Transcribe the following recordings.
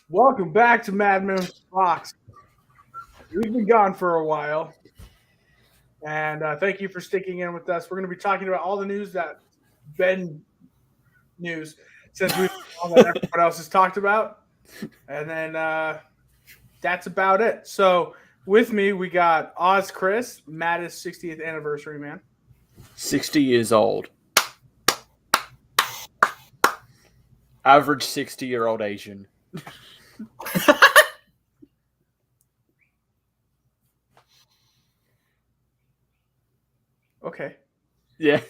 Welcome back to Madman Box. We've been gone for a while, and thank you for sticking in with us. We're going to be talking about all the news that's been news since we've all that everyone else has talked about, and then that's about it. So with me, we got Oz Chris, Matt's 60th anniversary man. 60 years old. Average 60-year-old Asian. Okay. Yeah.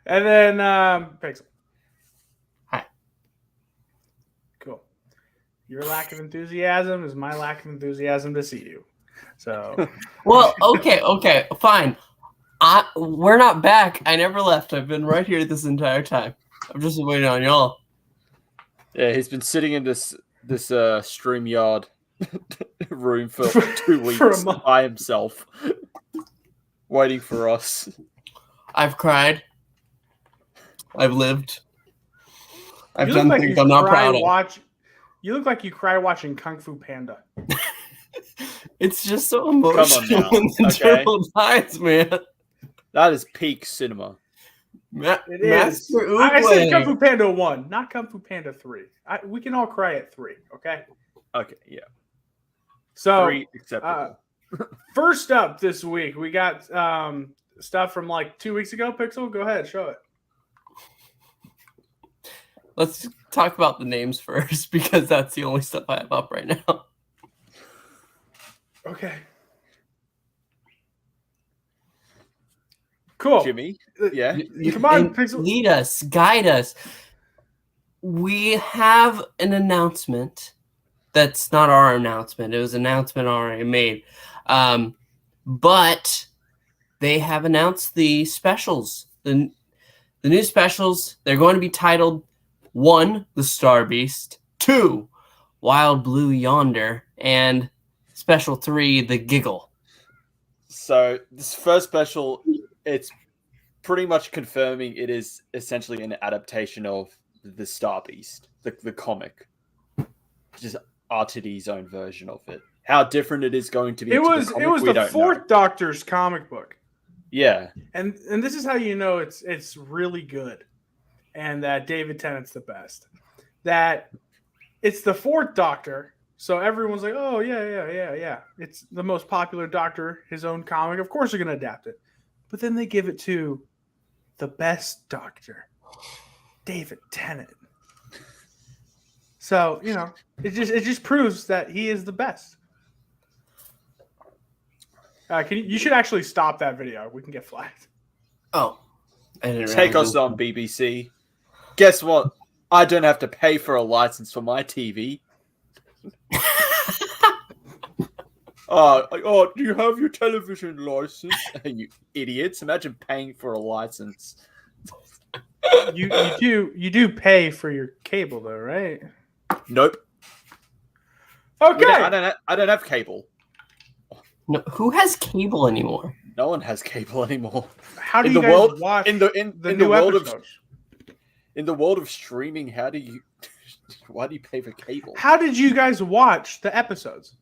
And then Pixel. Hi. Cool. Your lack of enthusiasm is my lack of enthusiasm to see you. So. Well, okay, fine. We're not back. I never left. I've been right here this entire time. I'm just waiting on y'all. Yeah, he's been sitting in this StreamYard room for 2 weeks by himself, waiting for us. I've cried. I've lived. I've You done look like things you I'm not cry proud of. You look like you cry watching Kung Fu Panda. It's just so emotional when the turtle dies, man. That is peak cinema. It is. I said Kung Fu Panda 1, not Kung Fu Panda 3. We can all cry at 3, okay? Okay, yeah. So, 3 acceptable. First up this week, we got stuff from like 2 weeks ago. Pixel, go ahead, show it. Let's talk about the names first, because that's the only stuff I have up right now. Okay. Cool. Jimmy? Yeah. Come on, Pixel. Lead us, guide us. We have an announcement. That's not our announcement. It was an announcement already made. But they have announced the specials. The new specials, they're going to be titled 1, The Star Beast, 2, Wild Blue Yonder, and Special 3, The Giggle. So this first special, it's pretty much confirming it is essentially an adaptation of the Star Beast, the comic. Just RTD's own version of it. How different it is going to be. It was the Fourth Doctor's comic book. Yeah, and this is how you know it's really good, and that David Tennant's the best. That it's the Fourth Doctor, so everyone's like, oh yeah. It's the most popular Doctor, his own comic. Of course they're gonna adapt it, but then they give it to the best Doctor, David Tennant. So, you know, it just proves that he is the best. You should actually stop that video. We can get flagged. Oh. Take us on, BBC. Guess what? I don't have to pay for a license for my TV. Do you have your television license? You idiots. Imagine paying for a license. You do pay for your cable though, right? Nope. Okay. I don't have cable. No, who has cable anymore? No one has cable anymore. How do you guys watch the new episodes? In the world of streaming, why do you pay for cable? How did you guys watch the episodes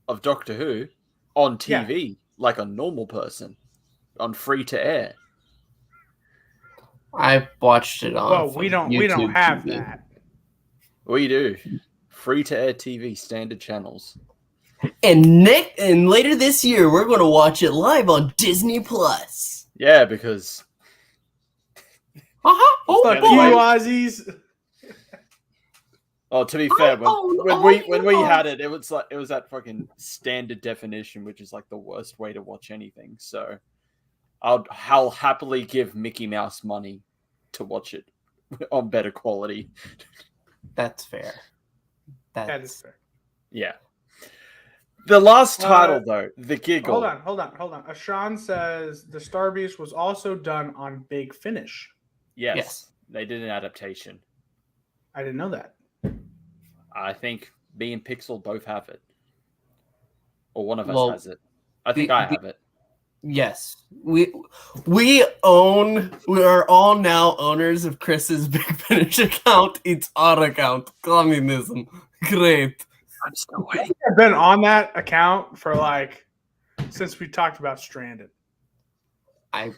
of Doctor Who on TV like a normal person on free to air? I watched it on. Well, we don't have TV. that. We do. Free to air TV, standard channels. And later this year, we're going to watch it live on Disney Plus. Yeah, because. Fuck you, Aussies. Oh, to be fair, when we had it, it was that fucking standard definition, which is like the worst way to watch anything. So, I'll happily give Mickey Mouse money to watch it on better quality. That's fair. That is fair. Yeah. The last title, though, The Giggle. Hold on. Ashan says the Star Beast was also done on Big Finish. Yes. They did an adaptation. I didn't know that. I think me and Pixel both have it. Or one of us has it. I think I have it. Yes, we are all now owners of Chris's Big Finish account. It's our account. Communism, great. I'm still waiting. I've been on that account for since we talked about Stranded. I've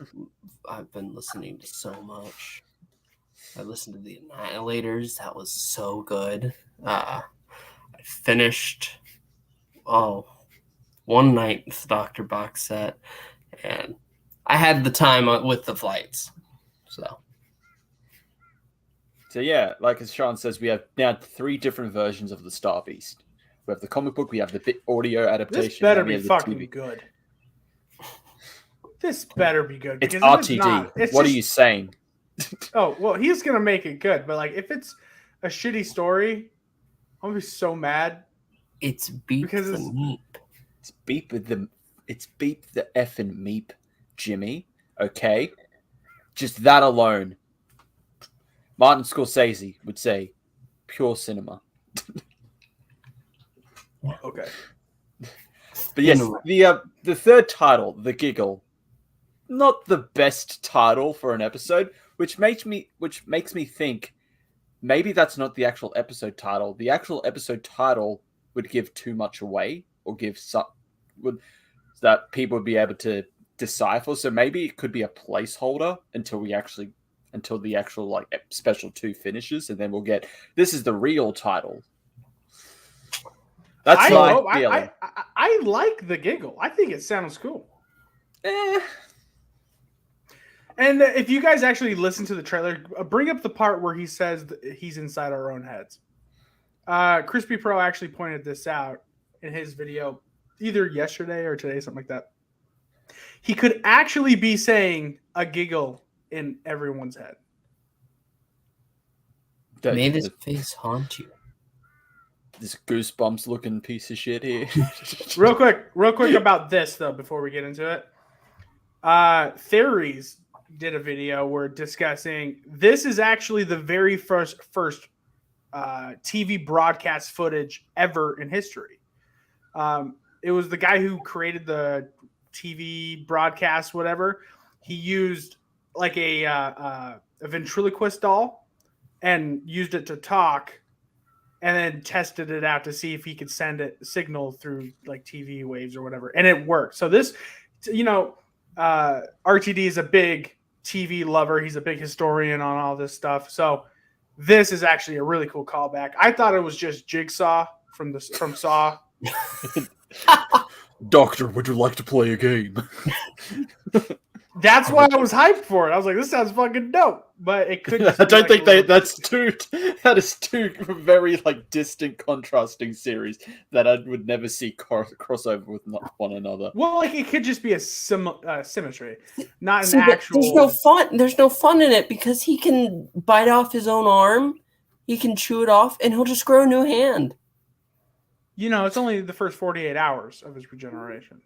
been listening to so much. I listened to the Annihilators. That was so good. I finished one night with the Dr. box set, and I had the time with the flights. So yeah, like as Sean says, we have now 3 different versions of the Star Beast. We have the comic book, we have the audio adaptation. This better and we be have the fucking TV. good. This better be good. It's because if RTD. not, What are you saying? Oh, well, he's going to make it good. But if it's a shitty story, I'm going to be so mad. it's beep Because the it's- meep. It's beep the effing meep, Jimmy. Okay? Just that alone. Martin Scorsese would say pure cinema. Okay. But yes, the third title, The Giggle, not the best title for an episode, which makes me think maybe that's not the actual episode title. The actual episode title would give too much away, or that people would be able to decipher. So maybe it could be a placeholder until the actual special 2 finishes, and then we'll get this is the real title. That's my feeling. I like The Giggle. I think it sounds cool. And if you guys actually listen to the trailer, bring up the part where he says he's inside our own heads. Crispy Pro actually pointed this out in his video either yesterday or today, something like that. He could actually be saying a giggle in everyone's head. May this face haunt you. This Goosebumps looking piece of shit here. Real quick about this though, before we get into it. Theories did a video where discussing this is actually the very first TV broadcast footage ever in history. It was the guy who created the TV broadcast, whatever. He used a ventriloquist doll and used it to talk, and then tested it out to see if he could send it signal through TV waves or whatever, and it worked. So this, RTD is a big TV lover. He's a big historian on all this stuff. So this is actually a really cool callback. I thought it was just Jigsaw from Saw. Doctor, would you like to play a game? That's why I was hyped for it. I was like, this sounds fucking dope. But it could just I don't think that is two very distant contrasting series that I would never see crossover with one another. Well, it could just be a symmetry, not See, an actual. There's no fun. There's no fun in it because he can bite off his own arm, he can chew it off, and he'll just grow a new hand. It's only the first 48 hours of his regeneration.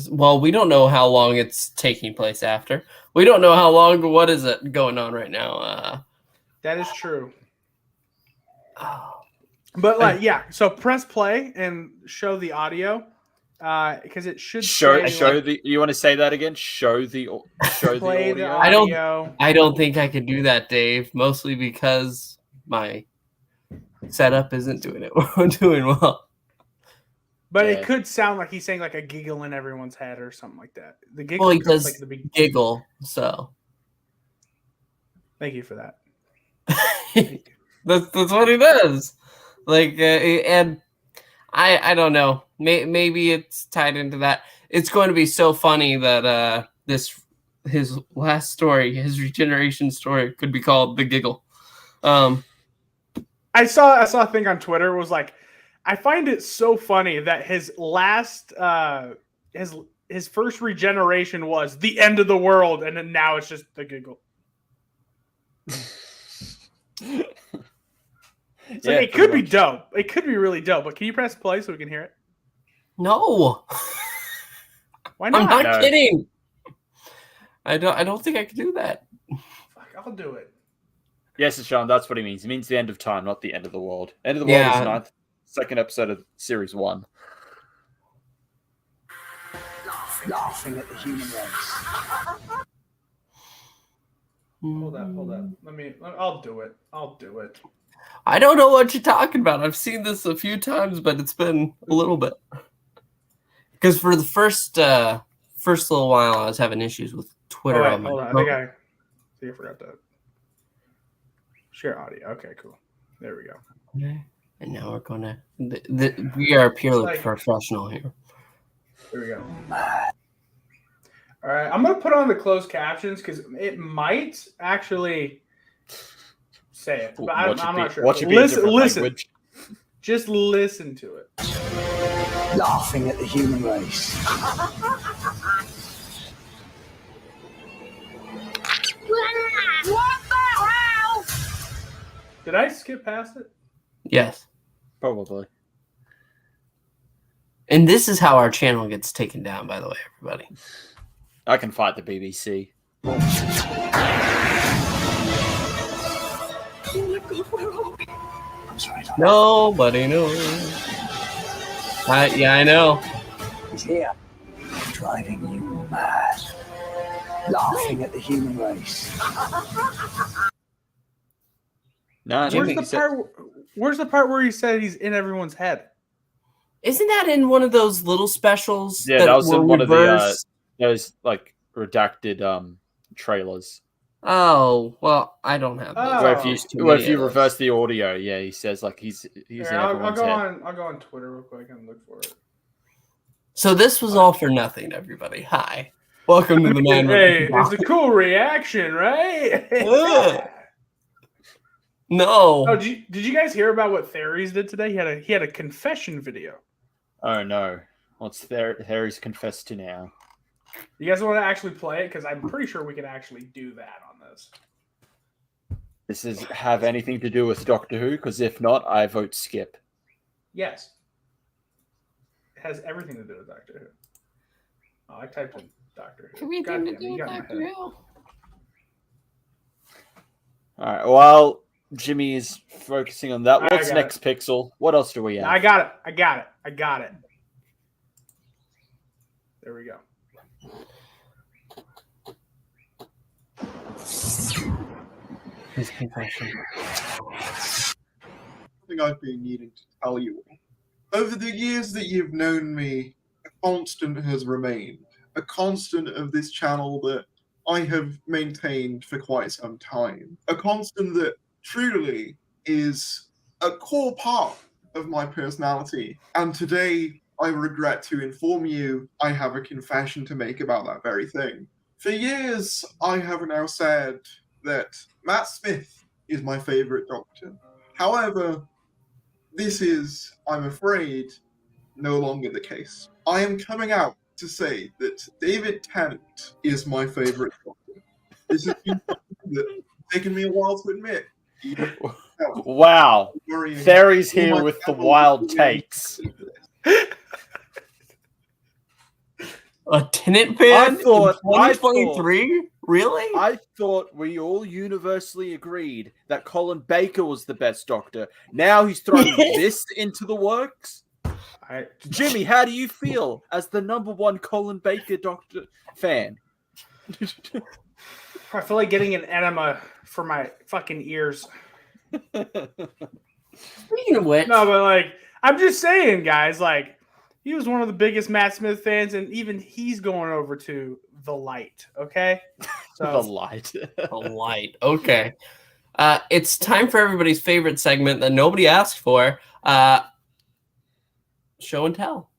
Well, we don't know how long it's taking place after. We don't know how long. What is it going on right now? That is true. But so press play and show the audio because it should show the. You want to say that again? Show the audio. I don't think I could do that, Dave. Mostly because my setup isn't doing well. But it could sound like he's saying a giggle in everyone's head or something like that. The giggle. Well, he does the big giggle. So, thank you for that. That's what he does. And I don't know. Maybe it's tied into that. It's going to be so funny that his last story, his regeneration story, could be called The Giggle. I saw a thing on Twitter. It was I find it so funny that his last his first regeneration was the end of the world, and then now it's just the giggle. It could be dope. It could be really dope. But can you press play so we can hear it? No. Why not? I'm not kidding. I don't think I can do that. Fuck, I'll do it. Yes, Sean, that's what he means. He means the end of time, not the end of the world. End of the world is ninth. Second episode of series 1. laughing at the human race. Hold up. I'll do it. I don't know what you're talking about. I've seen this a few times, but it's been a little bit. Because for the first little while, I was having issues with Twitter. Hold on. I forgot that. Share audio. Okay, cool. There we go. Okay. And now we're gonna. We are purely professional here. Here we go. All right, I'm gonna put on the closed captions because it might actually say it, but I'm not sure. Listen. Just listen to it. Laughing at the human race. Did I skip past it? Yes. Probably. And this is how our channel gets taken down, by the way, everybody. I can fight the BBC. I'm sorry. Nobody knows. Yeah, I know. He's here. Driving you mad. Laughing at the human race. No, Where's the part where he said he's in everyone's head? Isn't that in one of those little specials? Yeah, that was in one of those like redacted trailers. Oh, well, I don't have those. Where if you reverse the audio, yeah, he says like he's in everyone's head. I'll go on Twitter real quick and look for it. So this was all for nothing, everybody. Hi. Welcome to the Man. Hey, it's a cool reaction, right? No. Oh, did you guys hear about what Theories did today? He had a confession video. Oh no. What's Theories confessed to now? You guys want to actually play it? Because I'm pretty sure we can actually do that on this. Does this have anything to do with Doctor Who? Because if not, I vote skip. Yes. It has everything to do with Doctor Who. Oh, I typed in Doctor Who. Everything to do with Doctor Who. All right. Well, Jimmy is focusing on that. What's next, Pixel? What else do we have? I got it. There we go. His confession. Something I've been needing to tell you all. Over the years that you've known me, a constant has remained. A constant of this channel that I have maintained for quite some time. A constant that truly is a core part of my personality. And today, I regret to inform you I have a confession to make about that very thing. For years, I have now said that Matt Smith is my favorite Doctor. However, this is, I'm afraid, no longer the case. I am coming out to say that David Tennant is my favorite Doctor. This has been something that's taken me a while to admit. Wow. Theory's here with the wild takes. A Tennant fan? 2023? Really? I thought we all universally agreed that Colin Baker was the best Doctor. Now he's throwing this into the works? Jimmy, how do you feel as the #1 Colin Baker Doctor fan? I feel like getting an enema for my fucking ears. Speaking of which, no, but like, I'm just saying, guys, like, he was one of the biggest Matt Smith fans, and even he's going over to The Light, okay? So, The Light. The Light, okay. It's time for everybody's favorite segment that nobody asked for, Show and Tell.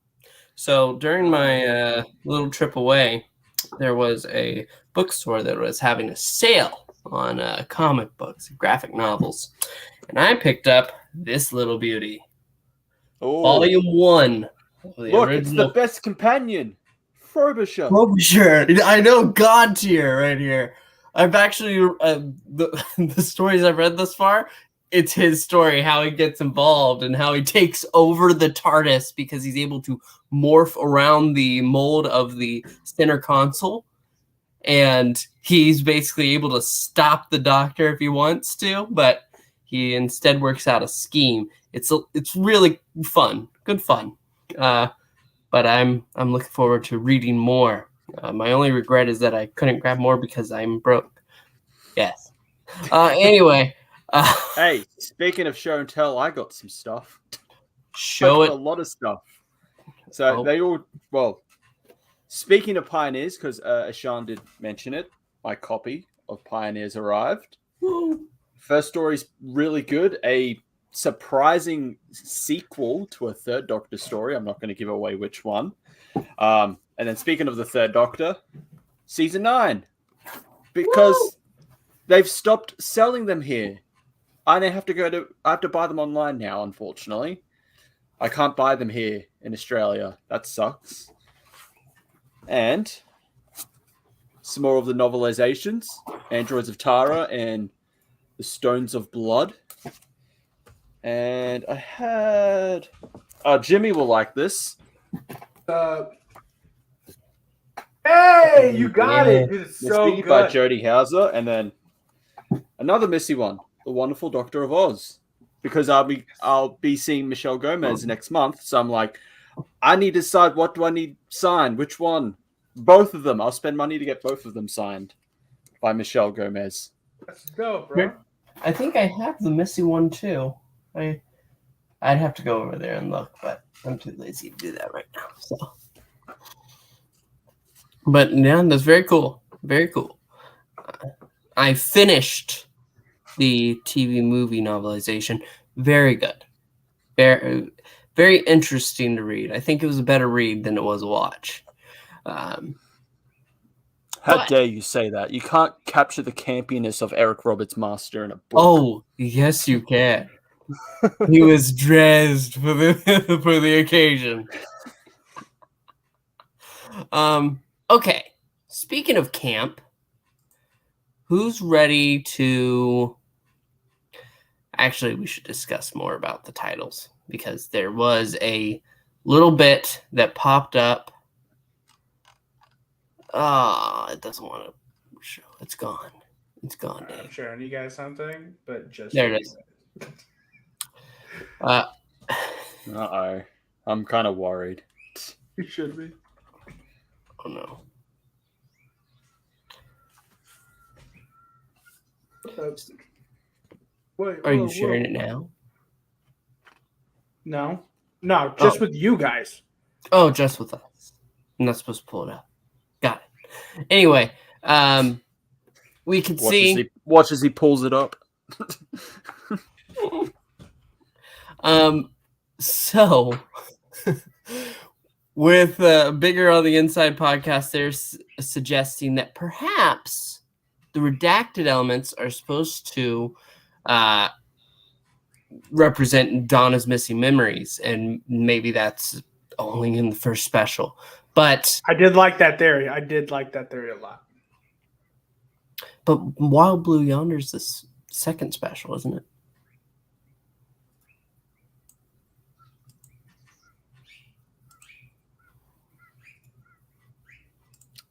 So during my little trip away, there was a bookstore that was having a sale on comic books, graphic novels. And I picked up this little beauty. Volume 1. Look, it's the best companion. Frobisher. I know, God tier right here. I've actually, the stories I've read thus far, it's his story, how he gets involved and how he takes over the TARDIS because he's able to morph around the mold of the center console. And he's basically able to stop the Doctor if he wants to, but he instead works out a scheme. It's really fun. Good fun. but I'm looking forward to reading more. My only regret is that I couldn't grab more because I'm broke. Yes. Anyway. Hey, speaking of show and tell, I got some stuff. Show I it. got a lot of stuff. So they all, well, speaking of Pioneers, because Ashan did mention it, my copy of Pioneers arrived. Woo. First story's really good. A surprising sequel to a Third Doctor story. I'm not going to give away which one. And then speaking of the Third Doctor, season 9. Because they've stopped selling them here. I have to buy them online now, unfortunately. I can't buy them here in Australia. That sucks. And some more of the novelizations. Androids of Tara and the Stones of Blood. And I had... Jimmy will like this. Hey, you got it. Dude, it's so Missy good. by Jodie Hauser. And then another Missy one. The Wonderful Doctor of Oz. Because I'll be seeing Michelle Gomez next month. So I'm like, I need to decide what do I need signed? Which one? Both of them. I'll spend money to get both of them signed by Michelle Gomez. Let's go, bro. I think I have the Missy one too. I'd have to go over there and look, but I'm too lazy to do that right now. So, but yeah, that's very cool. Very cool. I finished the TV movie novelization. Very good. Very, very interesting to read. I think it was a better read than it was a watch. How But- dare you say that? You can't capture the campiness of Eric Roberts' Master in a book. Oh, yes, you can. He was dressed for the for the occasion. Okay. Speaking of camp, who's ready to... Actually, we should discuss more about the titles because there was a little bit that popped up. It doesn't want to show. It's gone. It's gone, I'm Dave. showing you guys something, but just There it is. Uh-oh. I'm kind of worried. You should be. Oh no. Wait, Are you sharing it now? No, just with you guys. Oh, just with us. I'm not supposed to pull it up. Got it. Anyway, we can see. Watch as he pulls it up. So with Bigger on the Inside podcast, they're suggesting that perhaps the redacted elements are supposed to represent Donna's missing memories, and maybe that's only in the first special. But I did like that theory. I did like that theory a lot. But Wild Blue Yonder's the second special, isn't it?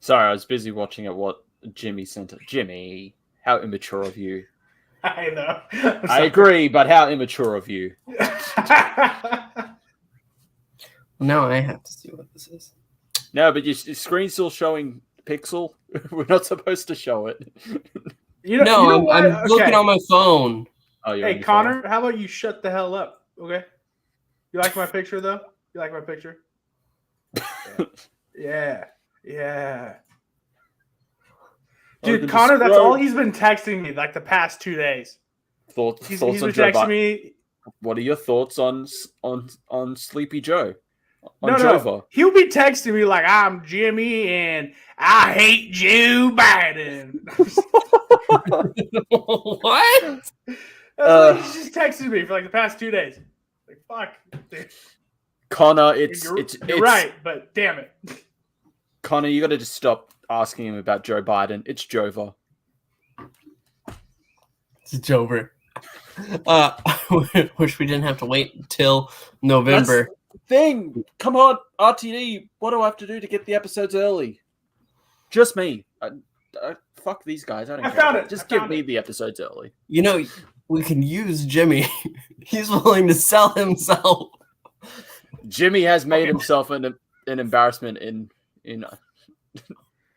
Sorry, I was busy watching at what Jimmy sent. Jimmy, how immature of you. I know. I agree, but how immature of you. Now I have to see what this is. No, but your screen's still showing pixel. We're not supposed to show it. I'm looking on my phone. Oh, hey, Connor, how about you shut the hell up? Okay. You like my picture, though? You like my picture? Yeah. Dude, Connor, that's all he's been texting me like the past 2 days. He's been texting me. What are your thoughts on Sleepy Joe? No. He'll be texting me like, I'm Jimmy and I hate Joe Biden. What? He's just texted me for like the past 2 days. Like, fuck. Dude. Connor, You're right, but damn it. Connor, you got to just stop asking him about Joe Biden. It's Jova. It's Jover. Wish we didn't have to wait until November. That's the thing. Come on, RTD. What do I have to do to get the episodes early? Just me. Fuck these guys. I don't care. Found it. Just give me the episodes early. You know, we can use Jimmy. He's willing to sell himself. Jimmy has made himself an an embarrassment in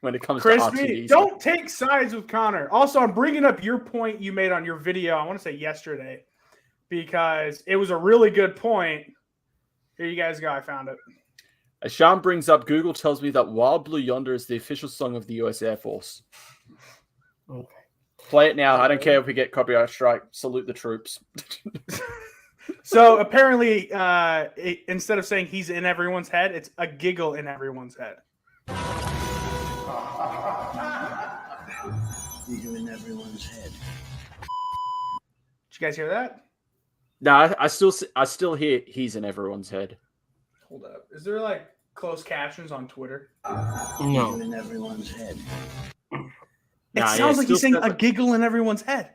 when it comes to Crispy, RTDs. don't take sides with Connor. Also, I'm bringing up your point you made on your video, I want to say yesterday, because it was a really good point. Here you guys go. I found it. As Sean brings up, Google tells me that Wild Blue Yonder is the official song of the U.S. Air Force. Okay. Play it now. I don't care if we get copyright strike. Salute the troops. So apparently, instead of saying he's in everyone's head, it's a giggle in everyone's head. Giggle in everyone's head. Did you guys hear that? No, I still hear he's in everyone's head. Hold up. Is there like closed captions on Twitter? Giggle in everyone's head. It sounds like he's saying a giggle in everyone's head.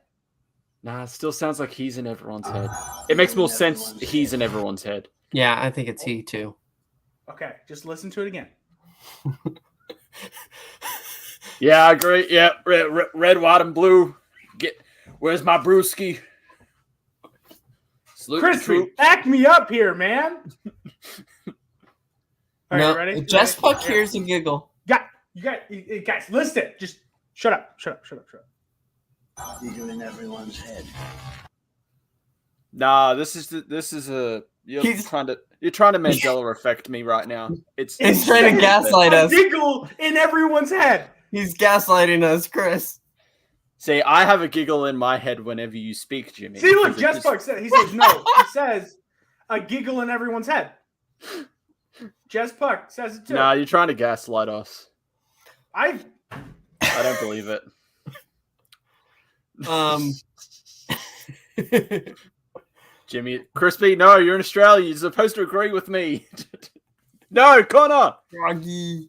Nah, it still sounds like he's in everyone's head. It makes more sense. He's in everyone's head. Yeah, I think it's he too. Okay, just listen to it again. Yeah, I agree. Yeah, red, white, and blue. Where's my brewski? Crispy, back me up here, man. All right, No, ready? Just Puck hears a giggle. You guys, listen. Just shut up. Giggle in everyone's head. Nah, this is a you're trying to Mandela effect me right now. He's trying to gaslight us. Giggle in everyone's head. He's gaslighting us, Chris. See, I have a giggle in my head whenever you speak, Jimmy. See, look, Jess Puck said. He says no. He says a giggle in everyone's head. Jess Puck says it too. Nah, you're trying to gaslight us. I don't believe it. Jimmy, Crispy, no, you're in Australia. You're supposed to agree with me. No, Connor. Froggy.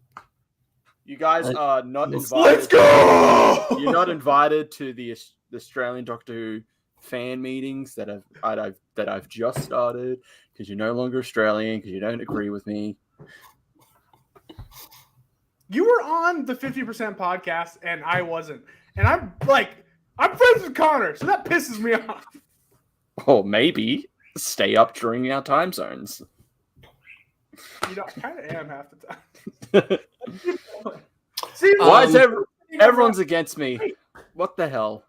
You guys are not invited. Let's go. You're not invited to the Australian Doctor Who fan meetings that I've just started because you're no longer Australian because you don't agree with me. You were on the 50% podcast and I wasn't, and I'm friends with Connor, so that pisses me off. Oh, maybe stay up during our time zones. You know, I kind of am half the time. See, why is everyone's against me? What the hell?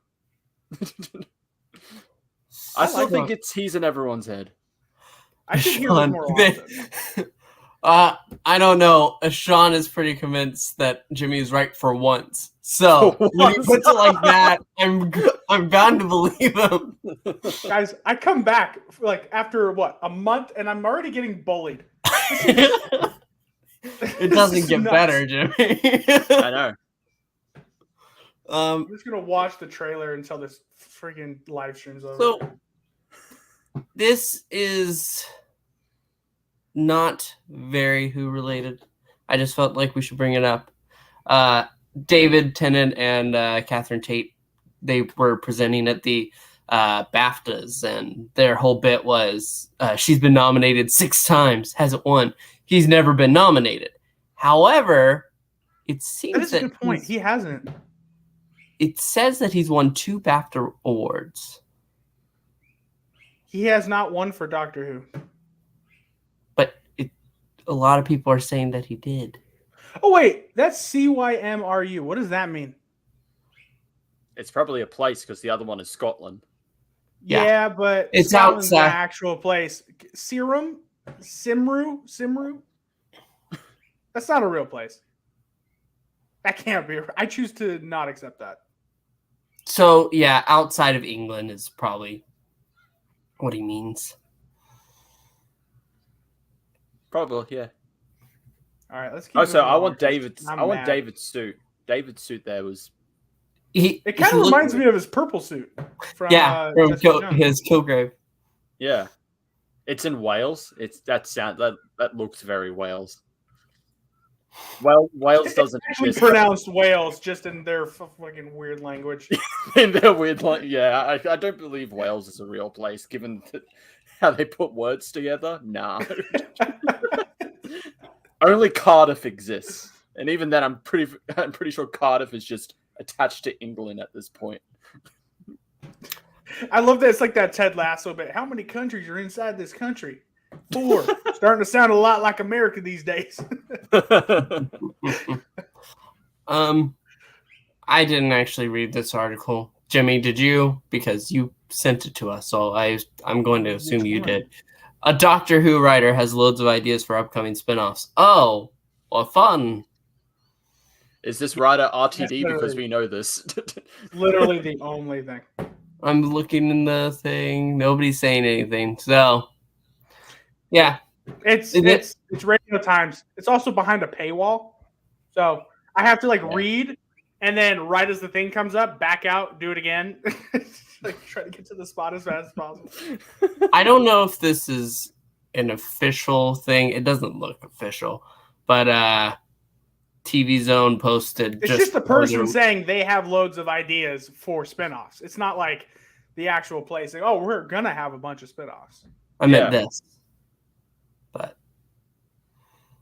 I still think he's in everyone's head. I should hear this more often. I don't know. Sean is pretty convinced that Jimmy is right for once. So when he puts it like that, I'm bound to believe him. Guys, I come back after a month, and I'm already getting bullied. It doesn't get better, Jimmy. I know. I'm just gonna watch the trailer until this freaking live stream's over. So this is not very Who related. I just felt like we should bring it up. David Tennant and Catherine Tate, they were presenting at the BAFTAs, and their whole bit was she's been nominated 6 times, hasn't won. He's never been nominated. However, it seems that is a good point. He hasn't. It says that he's won 2 BAFTA awards. He has not won for Doctor Who. But a lot of people are saying that he did. Oh, wait. That's CYMRU. What does that mean? It's probably a place because the other one is Scotland. Yeah, but it's Scotland's outside. The actual place. Simru? That's not a real place. That can't be. I choose to not accept that. So, yeah, outside of England is probably what he means. Probably, yeah. All right, let's keep Oh, so moving I on. want David's. I'm I want mad. David's suit. David's suit there was. It kind of reminds me of his purple suit. From his Kilgrave. Yeah, it's in Wales. That looks very Wales. Well, Wales doesn't actually pronounced Wales just in their fucking weird language. In their weird yeah, I don't believe Wales is a real place given how they put words together. Nah. Only Cardiff exists, and even then, I'm pretty sure Cardiff is just attached to England at this point. I love that it's like that Ted Lasso bit. How many countries are inside this country? 4. Starting to sound a lot like America these days. I didn't actually read this article. Jimmy, did you? Because you sent it to us, so I'm going to assume you did. A Doctor Who writer has loads of ideas for upcoming spin-offs. Oh, well, fun. Is this writer RTD? Because we know this. Literally the only thing. I'm looking in the thing. Nobody's saying anything. So, yeah. It's Radio Times. It's also behind a paywall. So I have to read, and then right as the thing comes up, back out, do it again. Try to get to the spot as fast as possible. I don't know if this is an official thing. It doesn't look official, but TV Zone posted. It's just a person saying they have loads of ideas for spinoffs. It's not like the actual place saying, "Oh, we're gonna have a bunch of spinoffs." I meant this, but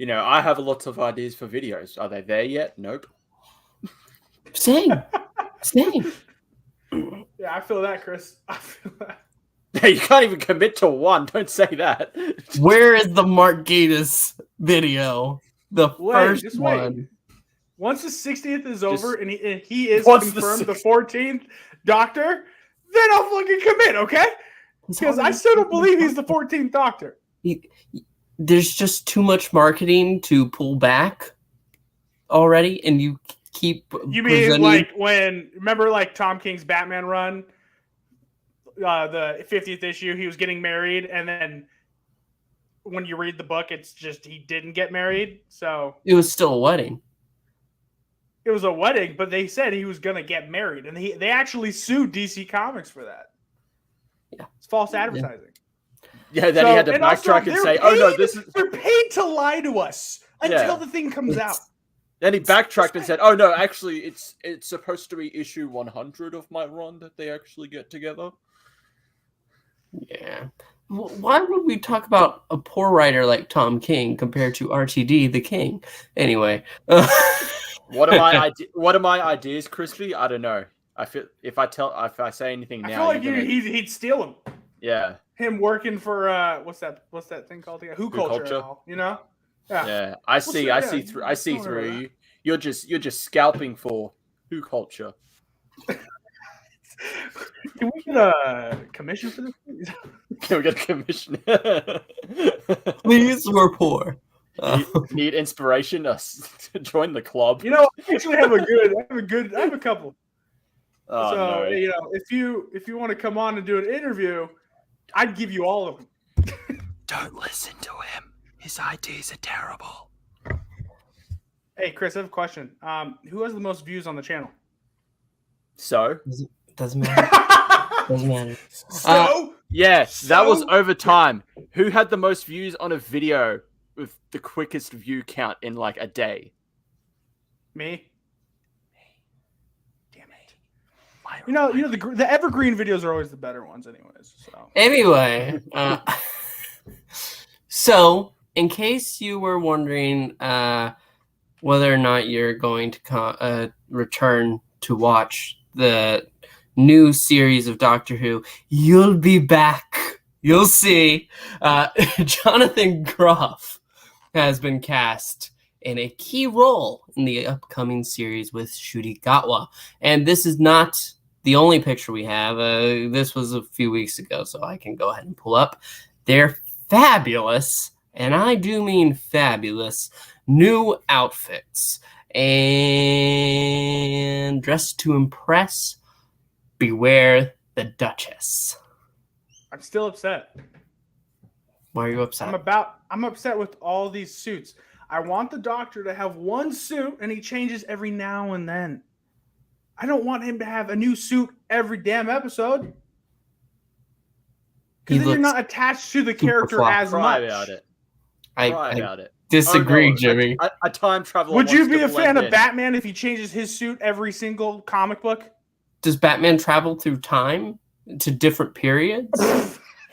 I have lots of ideas for videos. Are they there yet? Nope. Same. Yeah, I feel that, Chris. I feel that. Hey, you can't even commit to one. Don't say that. Where is the Mark Gatiss video? The first one. Once the 60th is over and he is confirmed the 14th Doctor, then I'll fucking commit, okay? Because I still don't believe he's the 14th Doctor. There's just too much marketing to pull back already, and you keep. You mean remember Tom King's Batman run, the 50th issue, he was getting married, and then when you read the book, it's just he didn't get married. So it was still a wedding. It was a wedding, but they said he was gonna get married, and they actually sued DC Comics for that. Yeah, it's false advertising. Yeah, then he had to backtrack and say, "Oh no, this is." They're paid to lie to us until the thing comes out. Then he backtracked and said, "Oh no, actually, it's supposed to be issue 100 of my run that they actually get together." Yeah. Why would we talk about a poor writer like Tom King compared to RTD the King? Anyway, what are my ideas, Crispy? I don't know. I feel if I say anything now, I feel like he'd steal them. Yeah. Him working for what's that thing called again? Who culture? Yeah. I see through you. You're just scalping for who culture. Can we get a commission for this, please? Can we get a commission? Please, we're poor. Need inspiration to join the club. I actually have I have a couple. Oh, so no. if you want to come on and do an interview, I'd give you all of them. Don't listen to him. His ideas are terrible. Hey, Chris, I have a question. Who has the most views on the channel? So? Doesn't matter. Doesn't matter. That was over time. Who had the most views on a video with the quickest view count in a day? Me. Damn it. The evergreen videos are always the better ones anyways. So. Anyway, so in case you were wondering whether or not you're going to return to watch the new series of Doctor Who, you'll be back. You'll see. Jonathan Groff has been cast in a key role in the upcoming series with Ncuti Gatwa. And this is not the only picture we have. This was a few weeks ago, so I can go ahead and pull up. They're fabulous, and I do mean fabulous, new outfits. And dressed to impress, beware the Duchess. I'm still upset. Why are you upset? I'm upset with all these suits. I want the Doctor to have one suit and he changes every now and then. I don't want him to have a new suit every damn episode. Because then you're not attached to the character as much. About it. Disagree, Jimmy. A time traveler. Would you be a fan of Batman if he changes his suit every single comic book? Does Batman travel through time to different periods?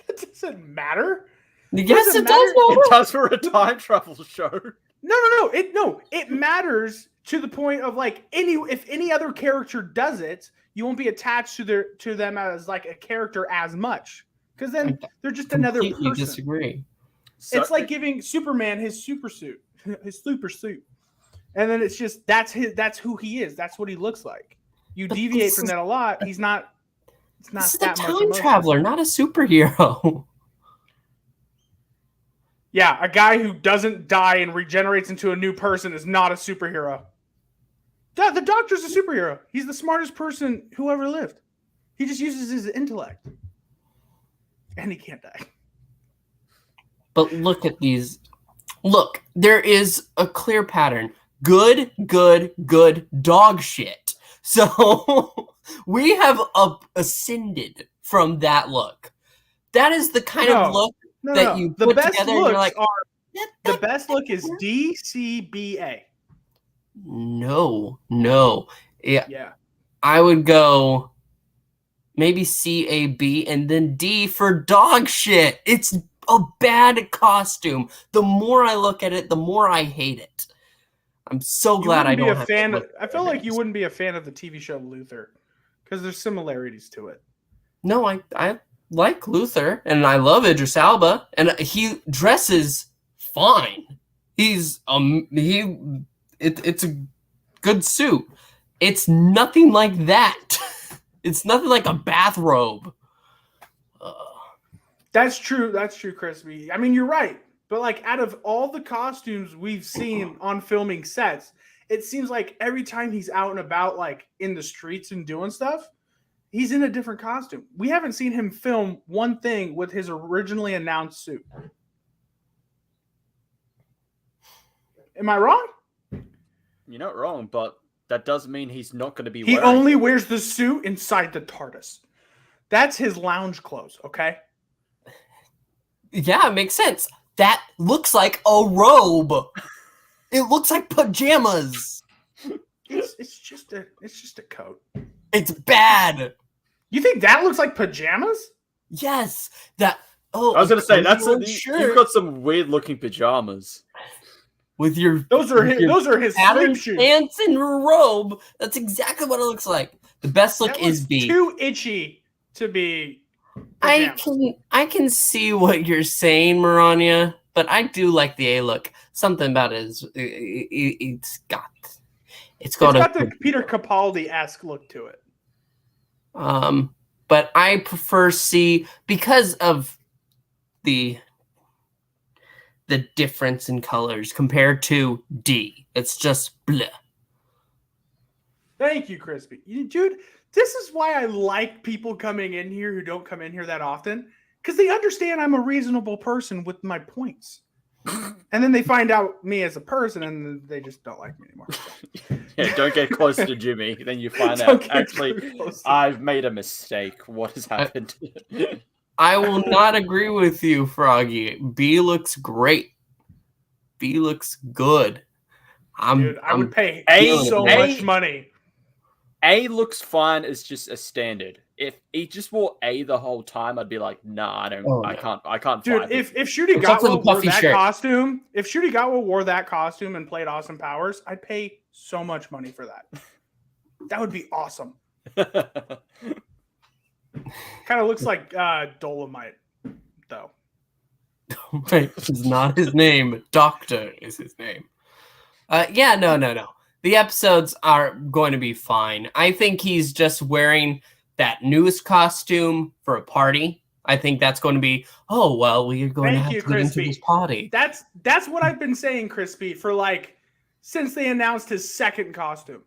It doesn't matter. Yes, it does. It does for a time travel show. No. It matters to the point of if any other character does it, you won't be attached to them as a character as much because then they're just another person. Disagree. So, It's like giving Superman his super suit, his super suit, and then it's just that's who he is. That's what he looks like. You But deviate this from is- that a lot. He's not. It's not This is a that much time emotion. traveler, not a superhero. Yeah, a guy who doesn't die and regenerates into a new person is not a superhero. The Doctor's a superhero. He's the smartest person who ever lived. He just uses his intellect, and he can't die. But look at these. Look, there is a clear pattern. Good, good, good, dog shit. So we have ascended from that look. That is the kind of look that you the put best together and you're like, the best look is DCBA. No. Yeah. I would go maybe CAB and then D for dog shit. It's a bad costume. The more I look at it, the more I hate it. I'm so glad I don't have to look I feel like you wouldn't be a fan of the TV show Luther because there's similarities to it. No, I like Luther and I love Idris Elba and he dresses fine. It's a good suit. It's nothing like that. It's nothing like a bathrobe. That's true. That's true, Crispy. I mean, you're right. But like, out of all the costumes we've seen on filming sets, it seems like every time he's out and about, like in the streets and doing stuff, he's in a different costume. We haven't seen him film one thing with his originally announced suit. Am I wrong? you're not wrong, but that doesn't mean he's not going to be He wearing only wears the suit inside the TARDIS. That's his lounge clothes, okay? Yeah, it makes sense. That looks like a robe. It looks like pajamas. It's just a coat. It's bad. You think that looks like pajamas? Yes, that. Oh, I was going to say shirt you've got some weird looking pajamas. with your Those are his pattern sleep shoes. pants and robe. That's exactly what it looks like. The best look That is looks B. too itchy to be pajamas. I can see what you're saying, Marania, but I do like the A look. Something about it is it's got It's got the Peter Capaldi-esque look to it. But I prefer C because of the difference in colors compared to D. It's just bleh. Thank you, Crispy. Dude, this is why I like people coming in here who don't come in here that often, because they understand I'm a reasonable person with my points. And then they find out me as a person and they just don't like me anymore. Yeah, don't get close to Jimmy. Then you find Don't out, get actually, too close to I've made a mistake. What has happened? I will not agree with you, Froggy. B looks great. B looks good. Dude, I would pay so A- much money. A looks fine as just a standard. If he just wore A the whole time, I'd be like, nah, I don't. Oh, I no. can't. Dude, vibe if with Shooty It's also the Gatwa wore puffy that shirt. costume, if Shooty Gatwa wore that costume and played Austin Powers, I'd pay so much money for that. That would be awesome. it. Kind of looks like Dolomite, though. Right, which is not his name. Doctor is his name. Yeah, no. The episodes are going to be fine. I think he's just wearing that newest costume for a party. I think that's going to be, oh, well, we're going to Thank have you, to get into Crispy. this party. That's what I've been saying, Crispy, for like since they announced his second costume.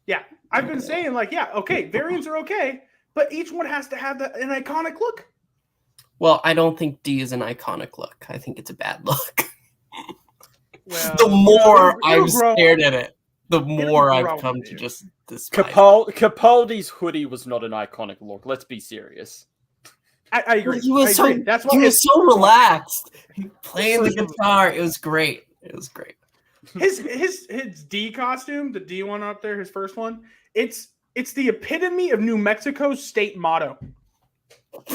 Yeah, I've been saying like, yeah, okay, variants are okay, but each one has to have an iconic look. Well, I don't think D is an iconic look. I think it's a bad look. Well, The more it'll I've grow stared on at you. it, the more grow I've come on to you. just despise it. Capaldi's hoodie was not an iconic look. Let's be serious. I agree. He was I agree. That's why he was it's- so relaxed. He playing the So- guitar. It was great. It was great. His D costume, the D one up there, his first one. It's the epitome of New Mexico's state motto.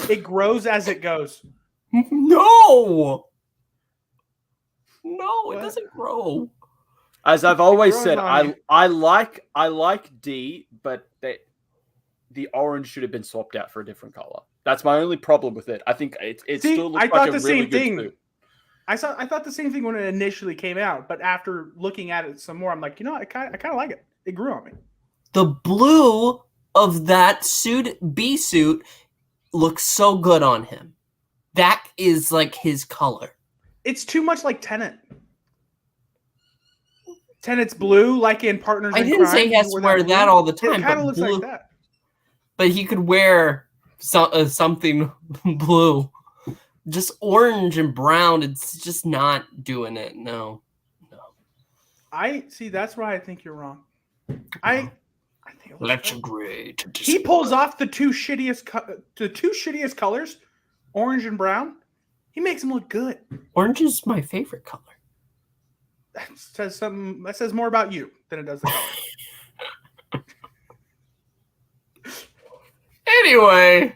It grows as it goes. No, it What? doesn't grow. As I've always grows said, on you. I like D, but the orange should have been swapped out for a different color. That's my only problem with it. I think it still looks I like thought a the really same good thing. suit. I thought the same thing when it initially came out, but after looking at it some more, I'm like, I kind of like it. It grew on me. The blue of that B suit looks so good on him. That is like his color. It's too much like Tenet. Tenet's blue, like in Partners in I Crime. didn't say he has to wear that all the time. It kind of but looks blue, like that. But he could wear something blue. Just orange and brown, it's just not doing it. No. I see. That's why I think you're wrong. I think it looks Let's good. agree to He pulls off the two shittiest colors, orange and brown. He makes them look good. Orange is my favorite color. That says something. That says more about you than it does the color. Anyway,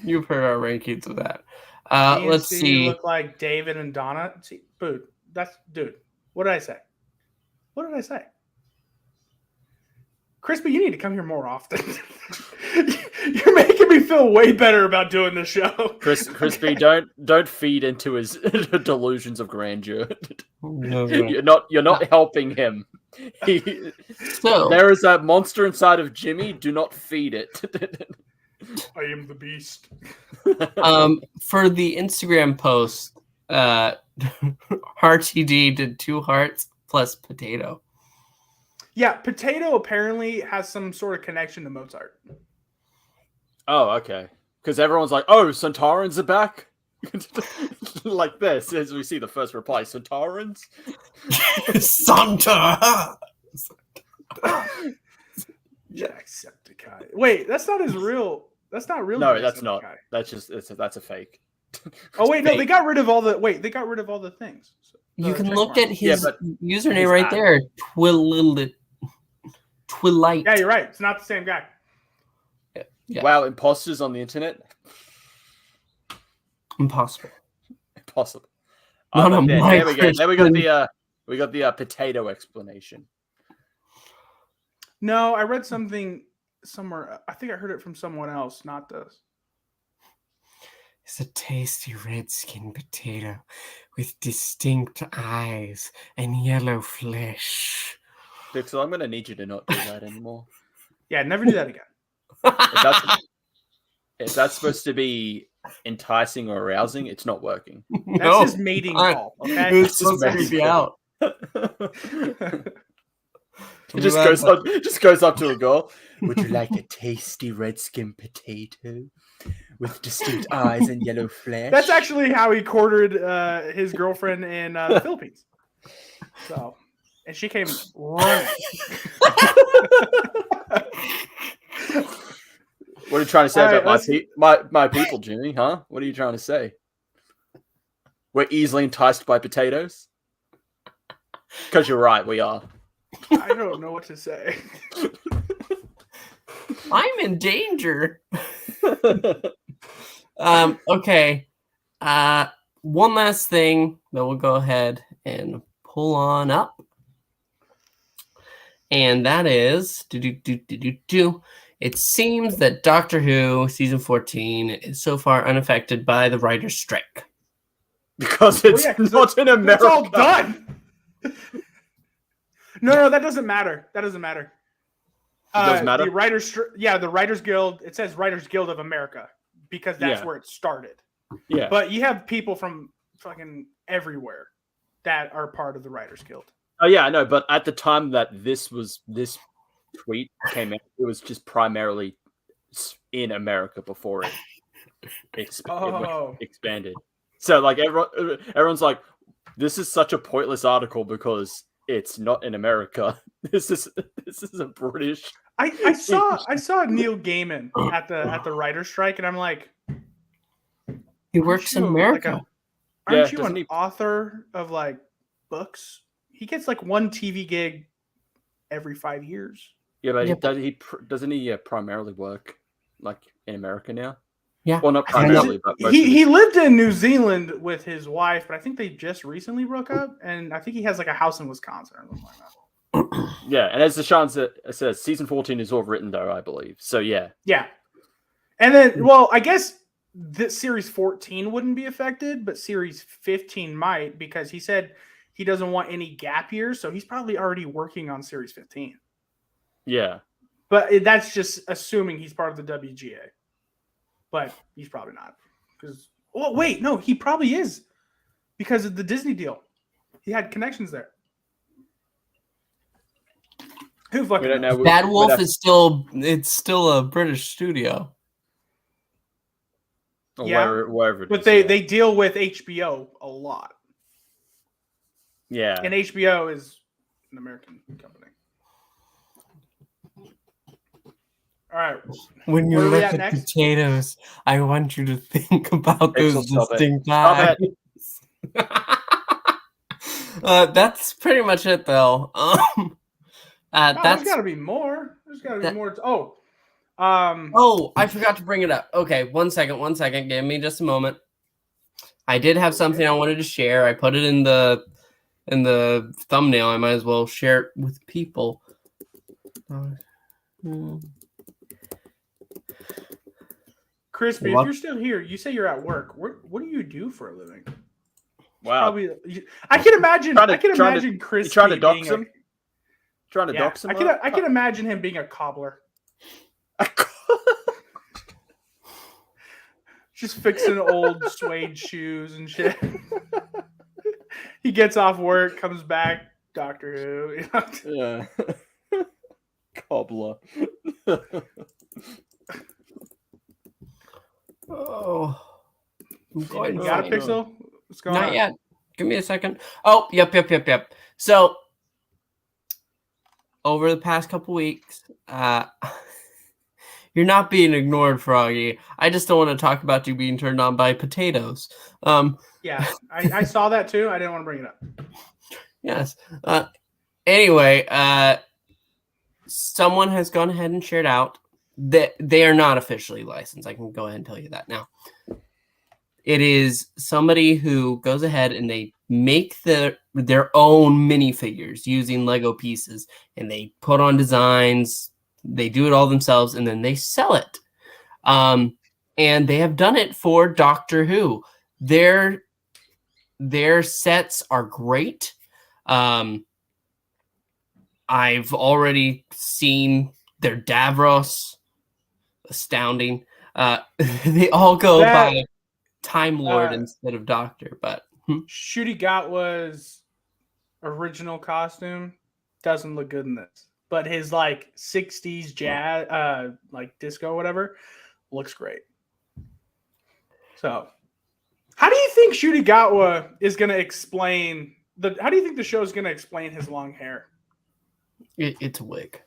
you've heard our rankings of that. Let's see. Look like David and Donna. See, dude. What did I say? Crispy, you need to come here more often. You're making me feel way better about doing this show. Crispy, don't feed into his delusions of grandeur. No. You're not helping him. There is a monster inside of Jimmy. Do not feed it. I am the beast. For the Instagram post, RTD did 2 hearts plus potato. Yeah, potato apparently has some sort of connection to Mozart. Oh, okay. Because everyone's like, "Oh, Centaurans are back." Like this, as we see the first reply, Centaurans. Santa. Jacksepticeye. Wait, that's not his real. That's not real. No, that's not. That's just that's a fake. Oh wait, no, they got rid of all the. Wait, they got rid of all the things. So, You can check look marks. at his username he's right not. there. Twilight. Yeah, you're right. It's not the same guy. Yeah. Wow, imposters on the internet. Impossible. Impossible. Not on my there we go. There we got Christian. we got the potato explanation. No, I read something somewhere. I think I heard it from someone else, not this. It's a tasty red-skinned potato with distinct eyes and yellow flesh. Dixel, I'm going to need you to not do that anymore. Yeah, never do that again. If that's supposed to be enticing or arousing, it's not working. That's his mating call. Okay, It's supposed to creep you out. It just goes up to a girl. Would you like a tasty red-skinned potato with distinct eyes and yellow flesh? That's actually how he courted his girlfriend in the Philippines. So, and she came running. What are you trying to say All about right, my people, Jimmy? Huh? What are you trying to say? We're easily enticed by potatoes? Because you're right, we are. I don't know what to say. I'm in danger. Okay. One last thing that we'll go ahead and pull on up. And that is it seems that Doctor Who season 14 is so far unaffected by the writer's strike. Because it's not in America. It's all done. No, that doesn't matter. That doesn't matter. It doesn't matter? The Writers Guild. It says Writers Guild of America because that's where it started. Yeah. But you have people from fucking everywhere that are part of the Writers Guild. Oh yeah, I know. But at the time that this tweet came out, it was just primarily in America before it expanded. So like everyone's like, this is such a pointless article because it's not in America. This is a British. I saw Neil Gaiman at the writer's strike, and I'm like, He works in America. Aren't you an author of like books? He gets like one TV gig every 5 years. Yeah, but doesn't he primarily work like in America now? Yeah. Well, not primarily, but he lived in New Zealand with his wife, but I think they just recently broke up, and I think he has like a house in Wisconsin or something like that. Yeah, and as the Sean says, season 14 is all written though, I believe. So yeah. Yeah. And then, well, I guess this series 14 wouldn't be affected, but series 15 might, because he said he doesn't want any gap years, so he's probably already working on series 15. Yeah. But that's just assuming he's part of the WGA. But he's probably not. Because, oh wait, no, he probably is, because of the Disney deal. He had connections there. Who fucking We don't knows? know. Bad Wolf is still a British studio. Or Yeah, wherever it But is, they deal with HBO a lot. yeah. And HBO is an American company. All right. When you Where are we look at at next? potatoes, I want you to think about those Pixel, stop it. distinct Stop eyes. That's pretty much it, though. No, there's That's got to be more. There's got to be that- more. Oh, I forgot to bring it up. Okay, one second. Give me just a moment. I did have something I wanted to share. I put it in the thumbnail. I might as well share it with people. Crispy, What? if you're still here, you say you're at work. What do you do for a living? Wow. Probably. I can imagine. Trying to- I can trying to- imagine You Crispy trying to dox being him? Trying to yeah, dox him? I can imagine him being a cobbler, just fixing old suede shoes and shit. He gets off work, comes back, Doctor Who. You know? Yeah. Cobbler. Oh, I'm going You got a to pixel? What's going Not on? yet. Give me a second. Oh, yep. So, over the past couple weeks, you're not being ignored, Froggy. I just don't want to talk about you being turned on by potatoes. Yeah, I saw that too. I didn't want to bring it up. Yes. Anyway, someone has gone ahead and shared out that they are not officially licensed. I can go ahead and tell you that now. It is somebody who goes ahead and they make their own minifigures using Lego pieces, and they put on designs. They do it all themselves, and then they sell it. And they have done it for Doctor Who. Their sets are great. I've already seen their Davros. Astounding. They all go by Time Lord instead of Doctor, but Shooty Gatwa's original costume doesn't look good in this, but his like 60s jazz, like disco, whatever, looks great. So, how do you think Shooty Gatwa is going to explain how do you think the show is going to explain his long hair? it's a wig.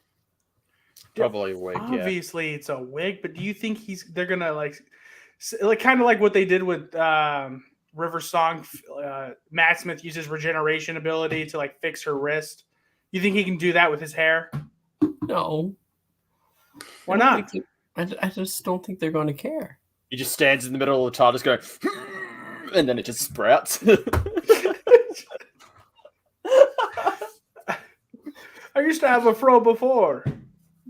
Probably a wig, yeah. Obviously, it's a wig, but do you think they're gonna like kind of like what they did with River Song? Matt Smith uses regeneration ability to like fix her wrist. You think he can do that with his hair? No. Why not? I just don't think they're going to care. He just stands in the middle of the TARDIS going, and then it just sprouts. I used to have a fro before.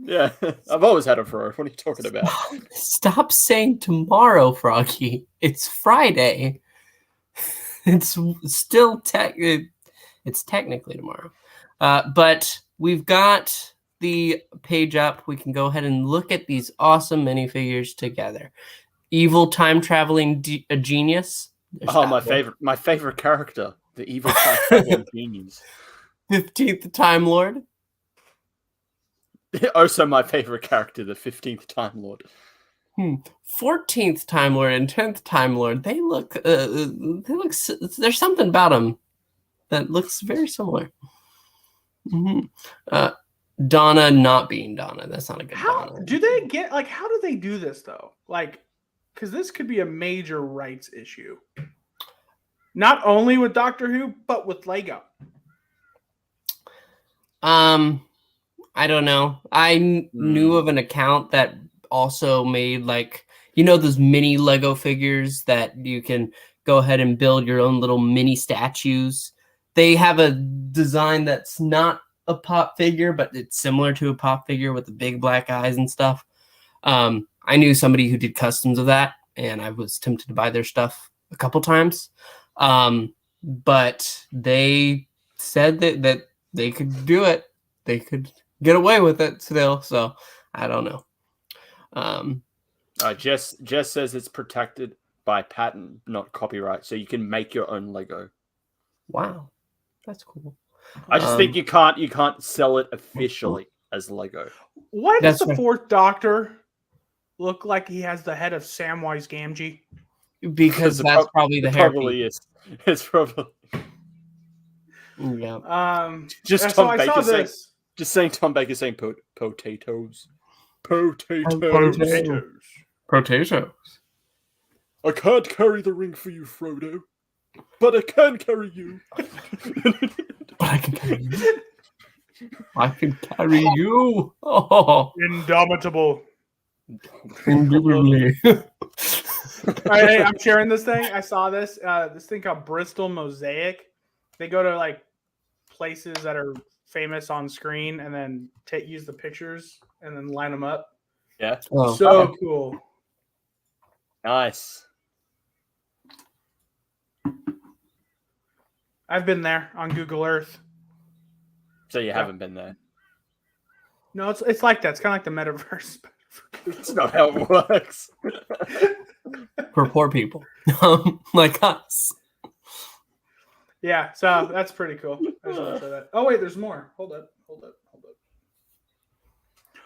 Yeah, I've always had a fro. What are you talking about? Stop saying tomorrow, Froggy. It's Friday. It's still it's technically tomorrow. But we've got the page up. We can go ahead and look at these awesome minifigures together. Evil time traveling genius. There's Oh, that my favorite character, the evil time traveling genius. 15th Time Lord. Also, my favorite character, the 15th Time Lord. 14th Time Lord and 10th Time Lord. They look. There's something about them that looks very similar. Donna not being Donna. That's not a good How Donna. do they get like? How do they do this though? Like, because this could be a major rights issue. Not only with Doctor Who, but with Lego. I don't know. I knew of an account that also made those mini Lego figures that you can go ahead and build your own little mini statues. They have a design that's not a pop figure, but it's similar to a pop figure with the big black eyes and stuff. I knew somebody who did customs of that, and I was tempted to buy their stuff a couple times. But they said that they could do it. They could get away with it still. So I don't know. Jess says it's protected by patent, not copyright, so you can make your own Lego. Wow, that's cool. I just think you can't sell it officially as Lego. Why does That's the fourth Doctor look like he has the head of Samwise Gamgee? Because that's probably the hair. Probably is. It's probably. Yeah. Just so Tom I Baker saw saying, this. just saying Tom Baker saying potatoes. Potatoes. I can't carry the ring for you, Frodo, but I can carry you. But I can carry you. I can carry you. Oh, Indomitable. indubitably. Hey, I'm sharing this thing. I saw this. This thing called Bristol Mosaic. They go to like places that are famous on screen and then use the pictures and then line them up. Yeah. Oh, So cool. Nice. I've been there on Google Earth. So you haven't been there. No, it's like that. It's kind of like the metaverse. It's not how it works. for poor people like us. Yeah, so that's pretty cool. I just want to say that. Oh wait, there's more. Hold up.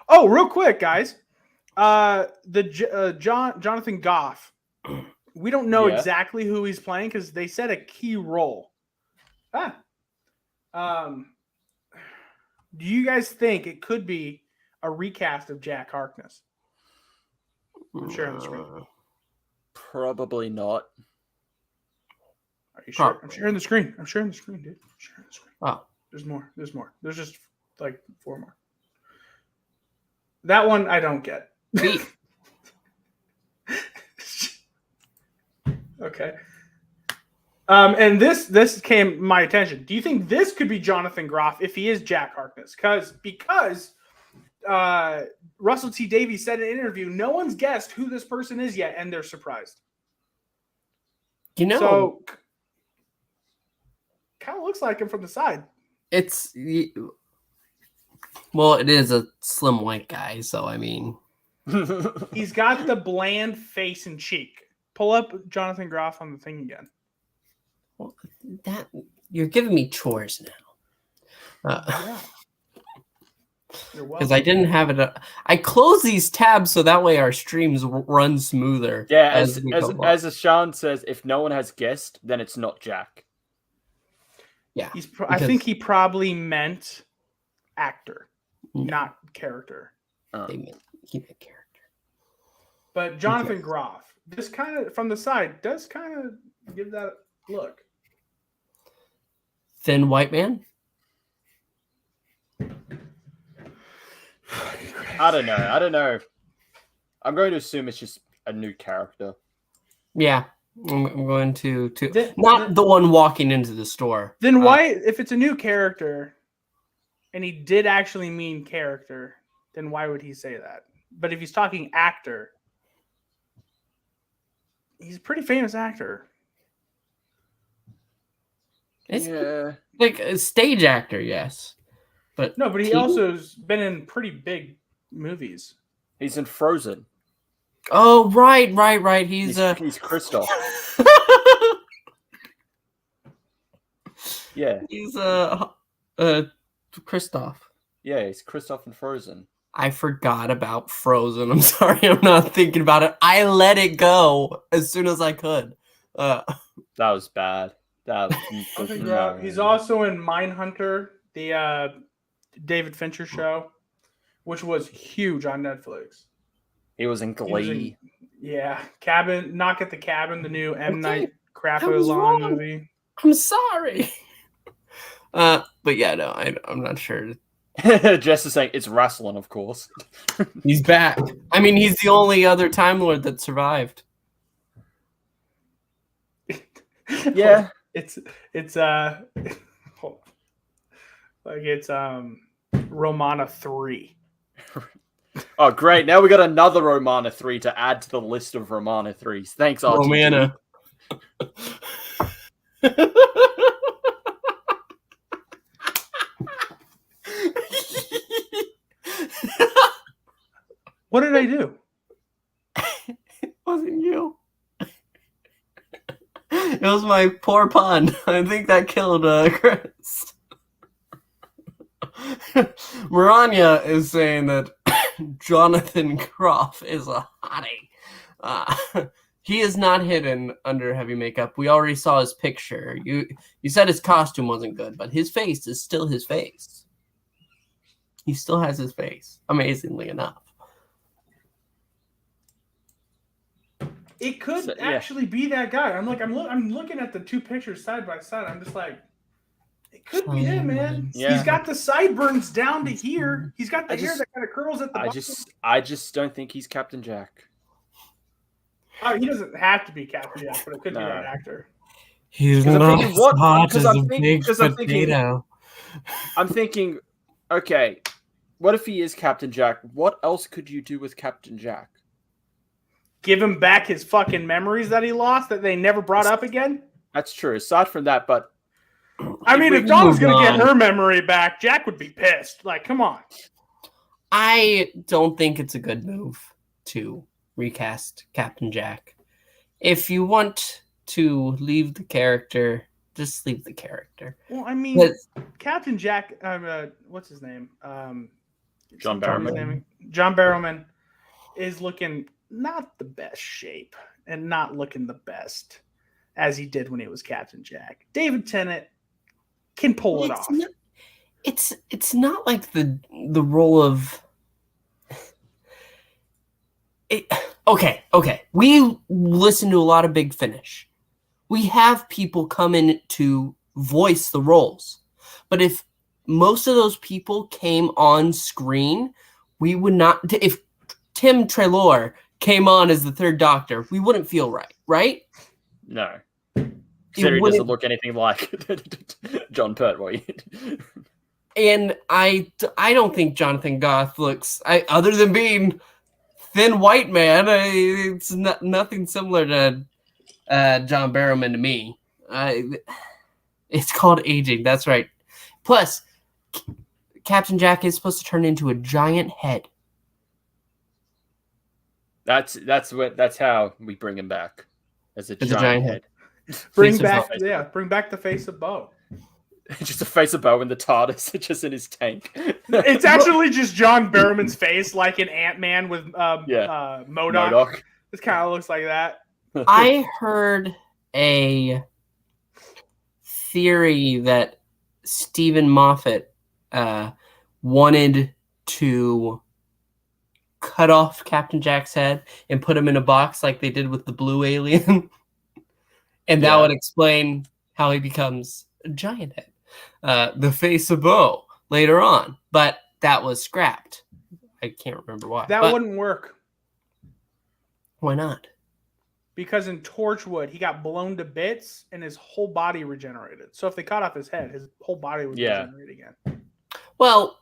Oh, real quick, guys. Jonathan Goff. We don't know exactly who he's playing because they said a key role. Do you guys think it could be a recast of Jack Harkness? I'm sharing the screen. Probably not. Are you sure? I'm sharing the screen. Dude. I'm sharing the screen. Oh. There's more. There's just like 4 more. That one I don't get. Okay. And this came my attention. Do you think this could be Jonathan Groff if he is Jack Harkness? Because Russell T Davies said in an interview, no one's guessed who this person is yet, and they're surprised. So kind of looks like him from the side. It is a slim white guy, so I mean, he's got the bland face and cheek. Pull up Jonathan Groff on the thing again. Well, that you're giving me chores now. Yeah. Because I didn't have it. I close these tabs so that way our streams run smoother. Yeah, as Ashan says, if no one has guessed, then it's not Jack. Yeah, I think he probably meant actor, not character. He meant character. But Jonathan Groff, this kind of from the side does kind of give that look. Thin white man. I don't know. I'm going to assume it's just a new character. Yeah, I'm going to not the one walking into the store. Then why, if it's a new character, and he did actually mean character, then why would he say that? But if he's talking actor, he's a pretty famous actor. Yeah, like a stage actor, yes. But he also has been in pretty big movies. He's in Frozen. Oh, right. He's Kristoff. Yeah. He's Kristoff. Yeah, he's Kristoff in Frozen. I forgot about Frozen. I'm sorry, I'm not thinking about it. I let it go as soon as I could. That was bad. He's also in Mindhunter, the David Fincher show, which was huge on Netflix. He was in Glee. Knock at the Cabin, the new M. Night Shyamalan movie. I'm sorry. But yeah, no, I'm not sure. Jess is saying it's wrestling, of course. He's back. I mean, he's the only other Time Lord that survived. Yeah. It's Romana 3. Oh, great. Now we got another Romana 3 to add to the list of Romana 3s. Thanks, RTG. Romana. What did I do? It wasn't you. It was my poor pun. I think that killed Chris. Maranya is saying that Jonathan Groff is a hottie. He is not hidden under heavy makeup. We already saw his picture. You said his costume wasn't good, but his face is still his face. He still has his face, amazingly enough. It could actually be that guy. I'm looking at the two pictures side by side. I'm just like, it could be him, man. Yeah. He's got the sideburns down to here. He's got the hair that kind of curls at the bottom. I just don't think he's Captain Jack. Oh, he doesn't have to be Captain Jack, but it could be that actor. He's not hot as a big potato. I'm thinking, okay, what if he is Captain Jack? What else could you do with Captain Jack? Give him back his fucking memories that he lost that they never brought up again? That's true. Aside from that, but... I mean, if Dawn was going to get her memory back, Jack would be pissed. Like, come on. I don't think it's a good move to recast Captain Jack. If you want to leave the character, just leave the character. Well, I mean, Captain Jack, what's his name? John Barrowman. John Barrowman is looking not the best shape and not looking the best as he did when he was Captain Jack. David Tennant can pull it off. It's not like the role of it. Okay. We listen to a lot of Big Finish. We have people come in to voice the roles. But if most of those people came on screen, we would not. If Tim Treloar came on as the Third Doctor, we wouldn't feel right? No. Considering he doesn't look anything like John Pertwee. And I don't think Jonathan Goff looks, other than being thin white man, it's nothing similar to John Barrowman to me. It's called aging. That's right. Plus, Captain Jack is supposed to turn into a giant head. That's how we bring him back as a giant head. Bring back the face of Bo. Just a face of Bo in the TARDIS, just in his tank. It's actually just John Barrowman's face, like an Ant-Man with MODOK. It kind of looks like that. I heard a theory that Stephen Moffat wanted to cut off Captain Jack's head and put him in a box like they did with the blue alien. And that would explain how he becomes a giant head. The face of Bo later on. But that was scrapped. I can't remember why. That wouldn't work. Why not? Because in Torchwood, he got blown to bits and his whole body regenerated. So if they cut off his head, his whole body would regenerate again. Well,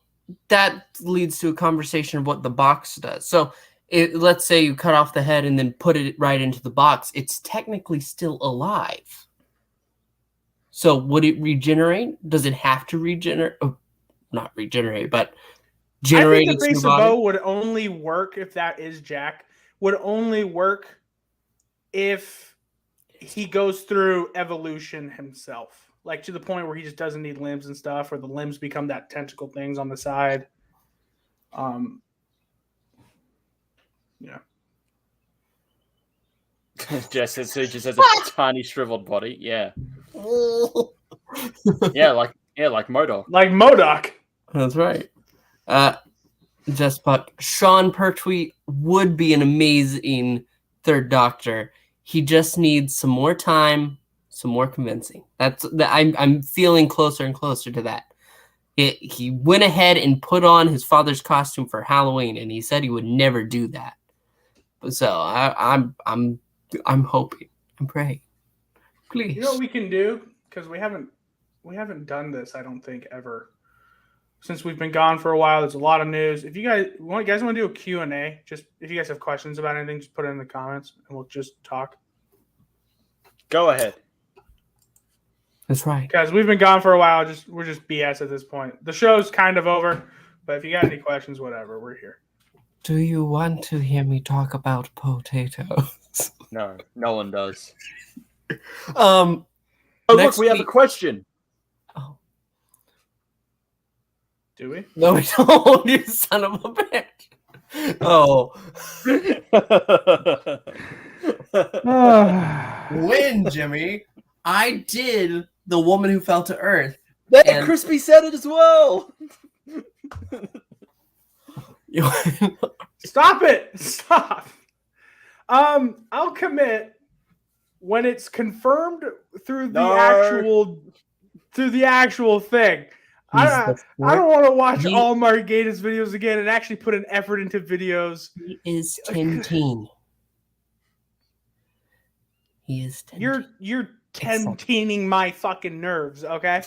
that leads to a conversation of what the box does. So let's say you cut off the head and then put it right into the box. It's technically still alive. So would it regenerate? Does it have to regenerate? Oh, not regenerate, but generate. I think the face of Bo would only work if that is Jack. Would only work if he goes through evolution himself. Like to the point where he just doesn't need limbs and stuff, or the limbs become that tentacle things on the side. Yeah. Just as he just has a tiny shriveled body. Yeah. like MODOK. Like MODOK. That's right. Just Puck. Sean Pertwee would be an amazing Third Doctor. He just needs some more time, some more convincing. I'm feeling closer and closer to that. He went ahead and put on his father's costume for Halloween, and he said he would never do that. So I'm hoping, I'm praying. Please. You know what we can do? Because we haven't done this, I don't think, ever. since we've been gone for a while. There's a lot of news. If you guys want to do a Q&A, just if you guys have questions about anything, just put it in the comments and we'll just talk. Go ahead. That's right. Because we've been gone for a while. We're just BS at this point. The show's kind of over, but if you got any questions, whatever, we're here. Do you want to hear me talk about potatoes? No, no one does. Oh, Look, we have a question. Oh. Do we? No, we don't, you son of a bitch. Oh. When, Jimmy? I did The Woman Who Fell to Earth. And Crispy said it as well. Stop it! Stop. I'll commit when it's confirmed through the actual thing. I don't want to watch all Margata's videos again and actually put an effort into videos. He is 10-teen. He is 10. You're 10-teening my fucking nerves, okay?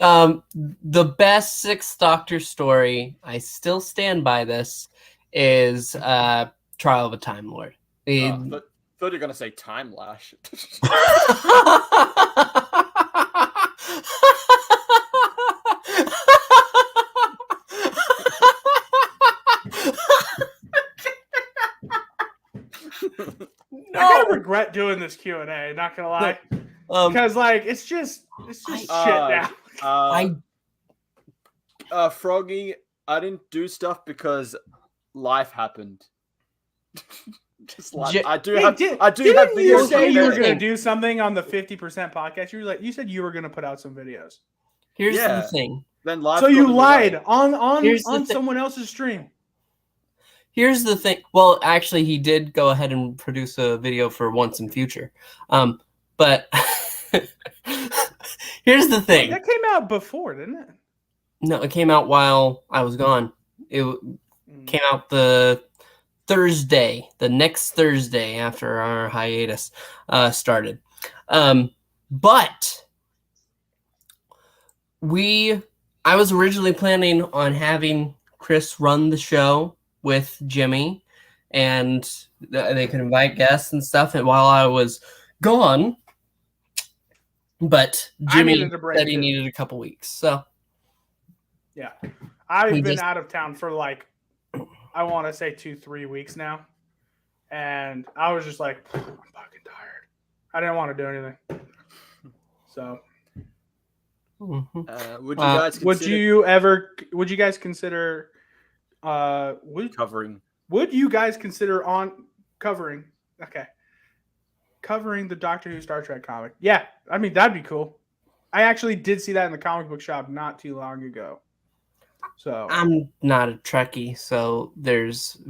The best Sixth Doctor story, I still stand by this, is Trial of a Time Lord. Thought you were gonna say Time Lash. I kind of regret doing this Q&A, not gonna lie. Because it's just shit now. Froggy, I didn't do stuff because life happened. Just like I do have videos. You say you were gonna do something on the 50% podcast? You said you were gonna put out some videos. Here's the thing. Then live. So you lied on someone else's stream. Here's the thing. Well, actually, he did go ahead and produce a video for Once and Future. But here's the thing. That came out before, didn't it? No, it came out while I was gone. It came out the next Thursday after our hiatus started. But I was originally planning on having Chris run the show with Jimmy, and they could invite guests and stuff. And while I was gone, but Jimmy said he needed a couple weeks. So yeah, I've been out of town for I want to say 2-3 weeks now, and I was just like, I'm fucking tired. I didn't want to do anything. So, would you guys consider? Covering? Would you guys consider covering? Okay, covering the Doctor Who Star Trek comic? Yeah, I mean that'd be cool. I actually did see that in the comic book shop not too long ago. So I'm not a Trekkie, so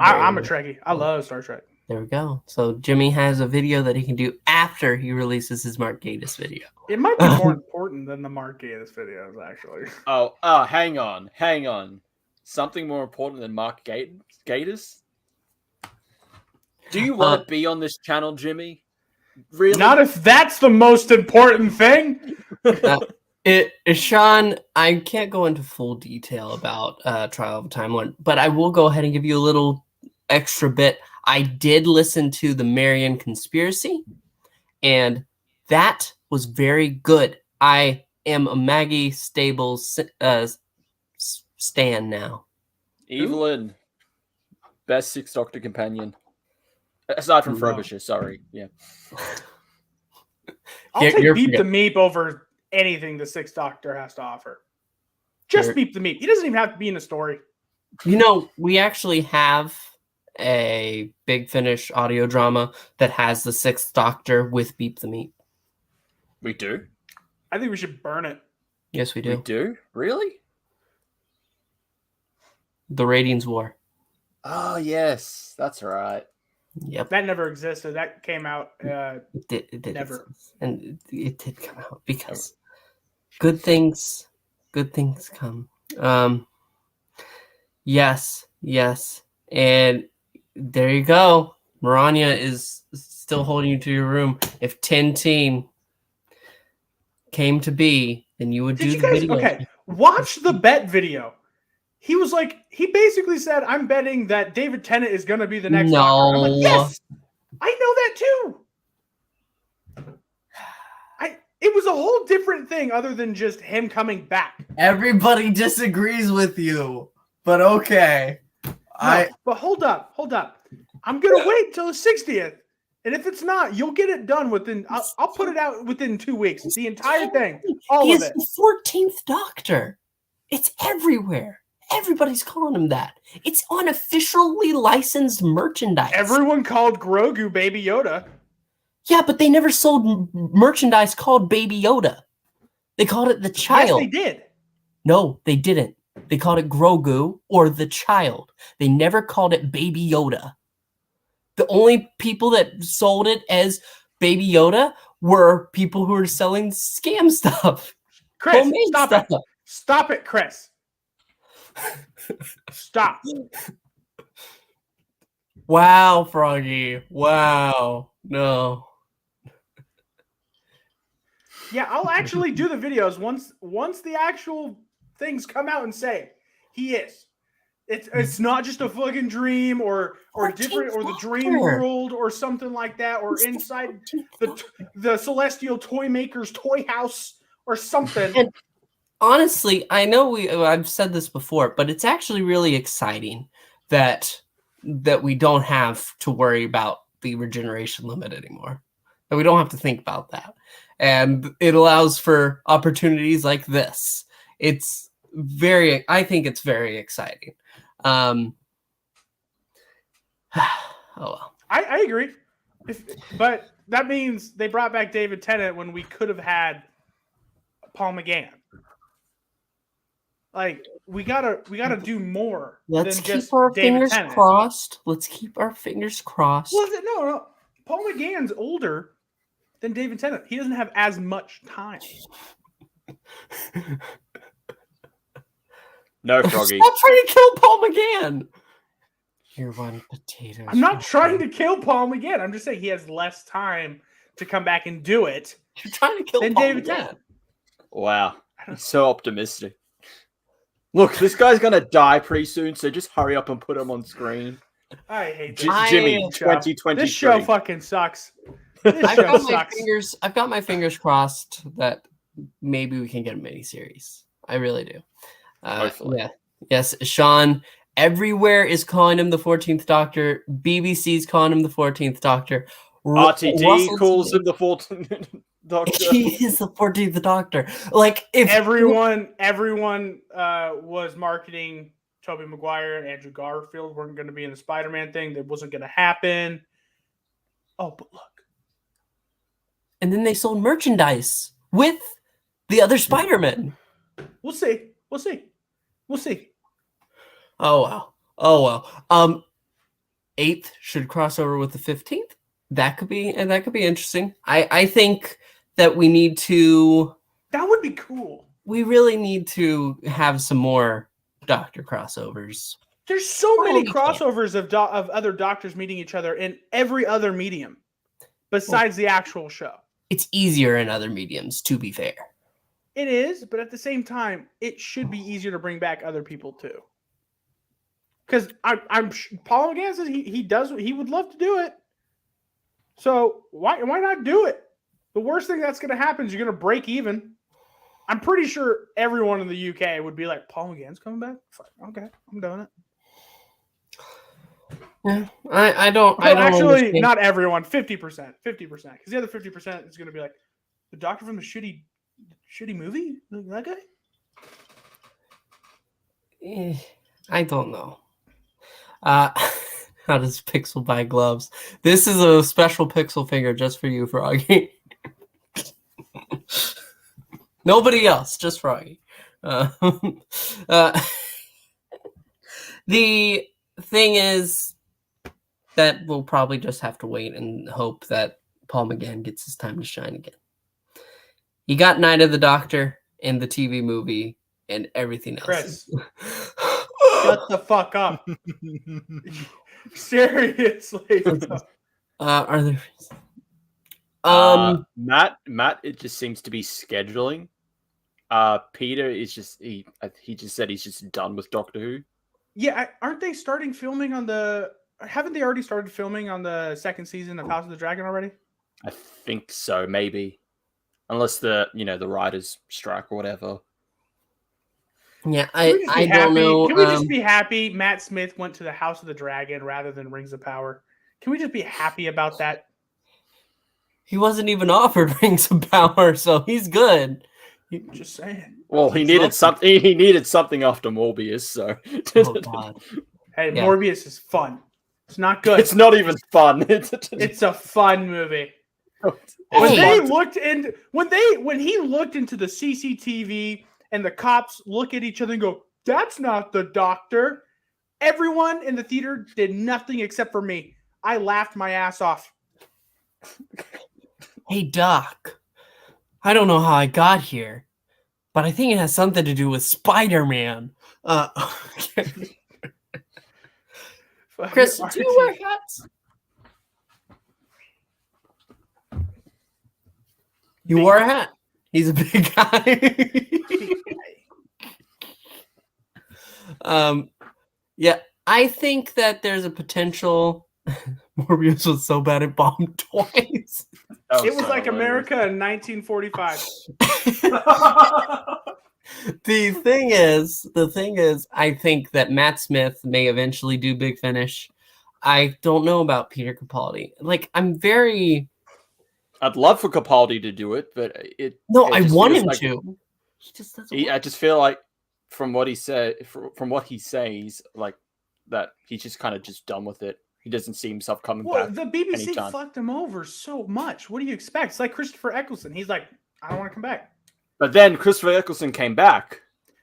I'm a Trekkie. I love Star Trek. There we go. So Jimmy has a video that he can do after he releases his Mark Gatiss video. It might be more important than the Mark Gatiss videos, actually. Oh, hang on. Something more important than Mark Gatiss? Do you want to be on this channel, Jimmy? Really? Not if that's the most important thing. Sean, I can't go into full detail about Trial of a Time Lord, but I will go ahead and give you a little extra bit. I did listen to the Marian Conspiracy, and that was very good. I am a Maggie Stables stan now. Evelyn, best Sixth Doctor companion. Aside from Frobisher, sorry. Yeah. I'll take Beep the Meep over anything the Sixth Doctor has to offer. Just Beep the Meep. He doesn't even have to be in the story. You know, we actually have a Big Finish audio drama that has the Sixth Doctor with Beep the Meep. We do? I think we should burn it. Yes, we do. We do? Really? The Ratings War. Oh, yes. That's right. Yep. That never existed. That came out it did never. Exist. And it did come out because good things come. Yes. And there you go. Maranya is still holding you to your room. If 10-teen came to be, then you would do the video. Okay. Watch the bet video. He was like, he basically said, "I'm betting that David Tennant is going to be the next Doctor." I'm like, yes, I know that too. It was a whole different thing other than just him coming back. Everybody disagrees with you, but okay. No, but hold up. I'm gonna wait till the 60th, and if it's not, you'll get it done within. I'll put it out within 2 weeks. The entire thing, all of it. The 14th Doctor. It's everywhere. Everybody's calling him that. It's unofficially licensed merchandise. Everyone called Grogu Baby Yoda. Yeah, but they never sold merchandise called Baby Yoda. They called it the child. Yes, they did. No, they didn't. They called it Grogu or the child. They never called it Baby Yoda. The only people that sold it as Baby Yoda were people who were selling scam stuff. Chris, stop it, Chris. Stop. Wow, Froggy. Wow. No. Yeah, I'll actually do the videos once the actual things come out and say he is. It's not just a fucking dream or different or the dream world or something like that or inside the Celestial Toy Maker's toy house or something. And honestly, I know I've said this before, but it's actually really exciting that we don't have to worry about the regeneration limit anymore. That we don't have to think about that. And it allows for opportunities like this. I think it's very exciting. Oh well. I agree. But that means they brought back David Tennant when we could have had Paul McGann. Like we gotta do more. Let's than keep just our David fingers Tennant. crossed. Let's keep our fingers crossed. Well, no. Paul McGann's older than David Tennant. He doesn't have as much time. No, Froggy. Stop trying to kill Paul McGann. You're one potato. I'm not trying to kill Paul McGann. I'm just saying he has less time to come back and do it. You're trying to kill than Paul David McGann. Tennant. Wow. So optimistic. Look, this guy's going to die pretty soon, so just hurry up and put him on screen. I hate this. Jimmy, 2023. This show fucking sucks. This I've show got my sucks. I've got my fingers crossed that maybe we can get a miniseries. I really do. Hopefully. Yeah. Yes, Sean. Everywhere is calling him the 14th Doctor. BBC's calling him the 14th Doctor. RTD calls him the 14th Doctor. He is the 14th Doctor. Like if Everyone was marketing Tobey Maguire and Andrew Garfield weren't going to be in the Spider-Man thing. That wasn't going to happen. Oh, but look. And then they sold merchandise with the other Spider-Man. We'll see. Oh wow. 8th should cross over with the 15th. That could be interesting. I think that we need to. That would be cool. We really need to have some more Doctor crossovers. There's so many crossovers of other doctors meeting each other in every other medium besides the actual show. It's easier in other mediums, to be fair. It is, but at the same time, it should be easier to bring back other people too. Because I'm Paul McGann says he would love to do it. So why not do it? The worst thing that's going to happen is you're going to break even. I'm pretty sure everyone in the UK would be like, Paul McGann's coming back? Fuck, okay, I'm doing it. Yeah, I don't actually understand. Not everyone. 50%, because the other 50% is going to be like the doctor from the shitty movie. That guy. I don't know. How does Pixel buy gloves? This is a special Pixel finger just for you, Froggy. Nobody else, just Froggy. The thing is that we'll probably just have to wait and hope that Paul McGann gets his time to shine again. You got Night of the Doctor in the TV movie and everything else. Chris, shut the fuck up. Seriously. Are there? Matt, it just seems to be scheduling. Peter is just he just said he's just done with Doctor Who. Yeah, aren't they starting filming on the? Haven't they already started filming on the second season of House of the Dragon already? I think so, maybe, unless the writers strike or whatever. Yeah, I don't know. Can we just be happy Matt Smith went to the House of the Dragon rather than Rings of Power? Can we just be happy about that? He wasn't even offered Rings of Power, so he's good. Just saying. Well, he needed something. He needed something after Morbius, so. Oh God. Hey, Yeah. Morbius is fun. It's not good. It's not even fun. It's a fun movie. Hey. When he looked into the CCTV and the cops look at each other and go, "That's not the doctor." Everyone in the theater did nothing except for me. I laughed my ass off. Hey, Doc. I don't know how I got here, but I think it has something to do with Spider-Man. Chris, do you wear hats? You wore a hat. He's a big guy. Yeah, I think that there's a potential. Morbius was so bad it bombed twice. It was like America in 1945. The thing is, I think that Matt Smith may eventually do Big Finish. I don't know about Peter Capaldi. Like, I'd love for Capaldi to do it, but I want him to. He just doesn't. I just feel like from what he said, from what he says, like that he's just kind of just done with it. He doesn't see himself coming back. The BBC anytime. fucked him over so much. What do you expect? It's like Christopher Eccleston. He's like, I don't want to come back. But then Christopher Eccleston came back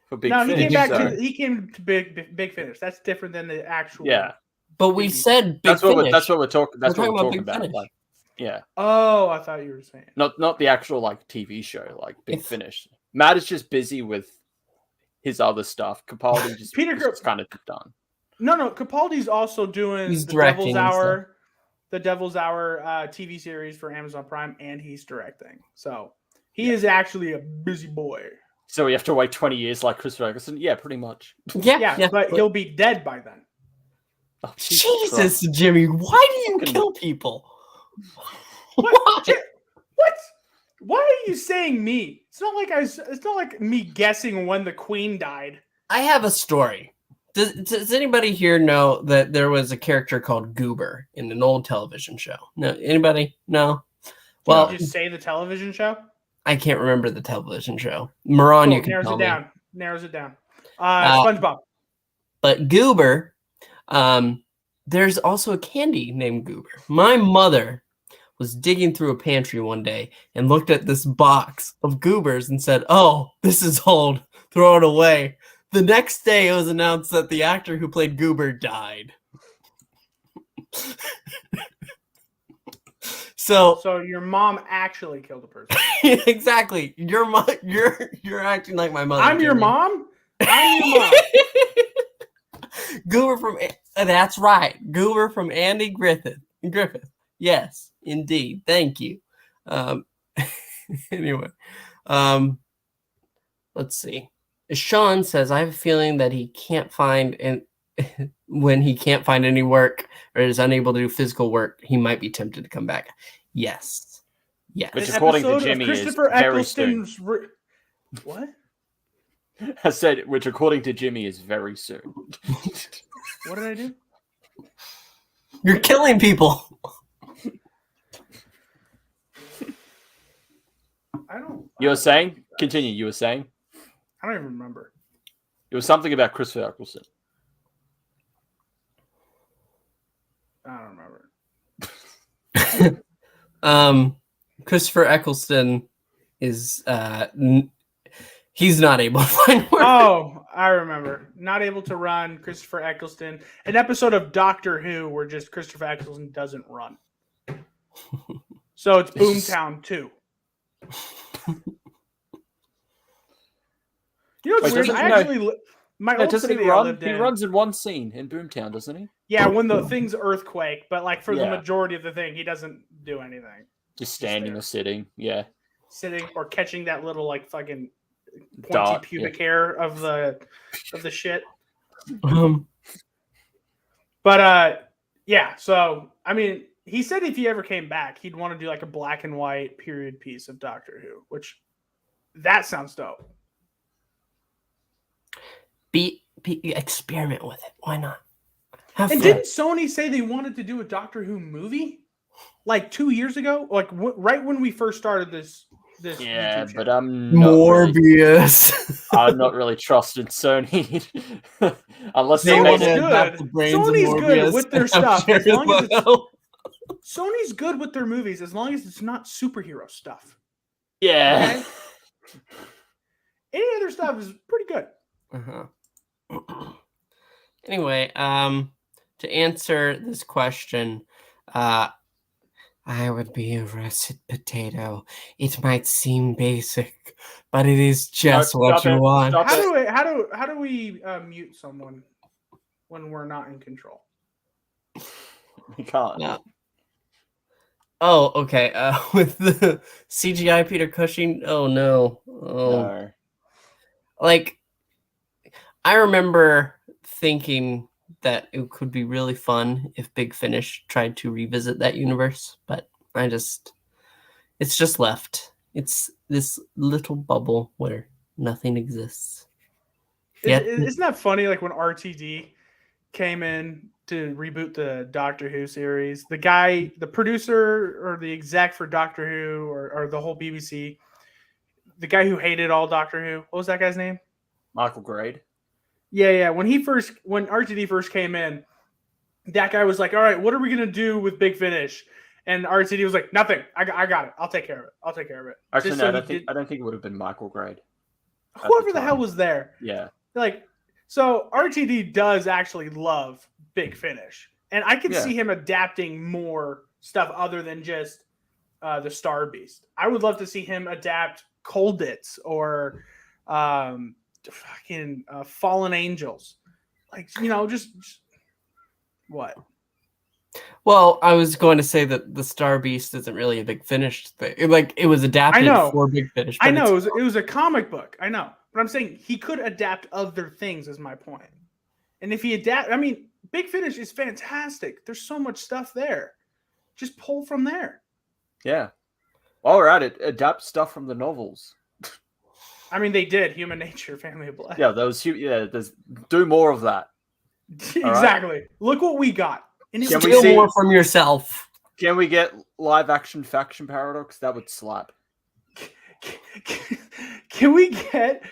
for Big Finish. He came to Big Finish. That's different than the actual. Yeah. But we said Big Finish. That's what we're talking. That's what we're talking Big about. Finish. Like, yeah. Oh, I thought you were saying Not the actual like TV show, like Big Finish. Matt is just busy with his other stuff. Capaldi just kind of done. No. Capaldi's also doing the Devil's Hour, TV series for Amazon Prime, and he's directing. So he is actually a busy boy. So we have to wait 20 years like Chris Ferguson? Yeah, pretty much. Yeah, but he'll be dead by then. Oh, Jesus, Jimmy, why do you kill people? What? Why are you saying me? It's not like me guessing when the Queen died. I have a story. Does anybody here know that there was a character called Goober in an old television show? No, anybody? No. Well, did you say the television show? I can't remember the television show. Moran, cool, you can tell me. Narrows it down. SpongeBob. But Goober, there's also a candy named Goober. My mother was digging through a pantry one day and looked at this box of Goobers and said, "Oh, this is old. Throw it away." The next day, it was announced that the actor who played Goober died. So your mom actually killed a person. Exactly. You're acting like my mother. I'm your mom? I'm your mom. Goober from that's right. Goober from Andy Griffith. Yes, indeed. Thank you. Anyway, let's see. Sean says, I have a feeling that he can't find when he can't find any work or is unable to do physical work, he might be tempted to come back. Yes. Which according to Jimmy is very soon. What? I said, which according to Jimmy is very soon. What did I do? You're killing people. You were saying? Continue. You were saying? I don't even remember. It was something about Christopher Eccleston. I don't remember. Christopher Eccleston is he's not able to find work. Oh, I remember. Not able to run. Christopher Eccleston. An episode of Doctor Who where just Christopher Eccleston doesn't run. So it's Boomtown 2. You know what's weird? I actually my old doesn't city he run? I lived in. He runs in one scene in Boomtown, doesn't he? Yeah, when the thing's earthquake, but like for the majority of the thing, he doesn't do anything. Just standing or sitting, yeah. Sitting or catching that little like fucking pointy pubic hair of the shit. But yeah. So I mean, he said if he ever came back, he'd want to do like a black and white period piece of Doctor Who, which that sounds dope. Experiment with it. Why not? Have And fun. didn't Sony say they wanted to do a Doctor Who movie like 2 years ago? Like right when we first started this Yeah, YouTube but channel. I'm not Morbius. I'm not really trusting Sony unless They they want made to it. adapt the brains of Sony's good Morbius with their and have stuff as Jared long as it's Leto. Sony's good with their movies as long as it's not superhero stuff. Yeah. Okay? Any other stuff is pretty good. Anyway, to answer this question, I would be a russet potato. It might seem basic, but it is just what you want. Stop it. How do we mute someone when we're not in control? You can't. No. Oh, okay. With the CGI Peter Cushing. Oh no. Oh. No. Like, I remember thinking that it could be really fun if Big Finish tried to revisit that universe, but it's just left. It's this little bubble where nothing exists. Isn't that funny? Like when RTD came in to reboot the Doctor Who series, the producer or the exec for Doctor Who or the whole BBC, the guy who hated all Doctor Who, what was that guy's name? Michael Grade. Yeah. When RTD first came in, that guy was like, "All right, what are we gonna do with Big Finish?" And RTD was like, "Nothing. I got it. I'll take care of it." Actually, no, I don't think it would have been Michael Grade. Whoever the hell was there. Yeah. Like, so RTD does actually love Big Finish, and I can see him adapting more stuff other than just the Star Beast. I would love to see him adapt Colditz or fucking Fallen Angels, like just what? Well, I was going to say that the Star Beast isn't really a Big Finish thing. Like, it was adapted for Big Finish. I know it was a comic book. I know, but I'm saying he could adapt other things. Is my point. And if he Big Finish is fantastic. There's so much stuff there. Just pull from there. Yeah. While we're at it, adapt stuff from the novels. I mean, they did Human Nature, Family of Blood. Yeah, do more of that. Exactly. Right? Look what we got. And steal more from yourself. Can we get live action Faction Paradox? That would slap. Can we get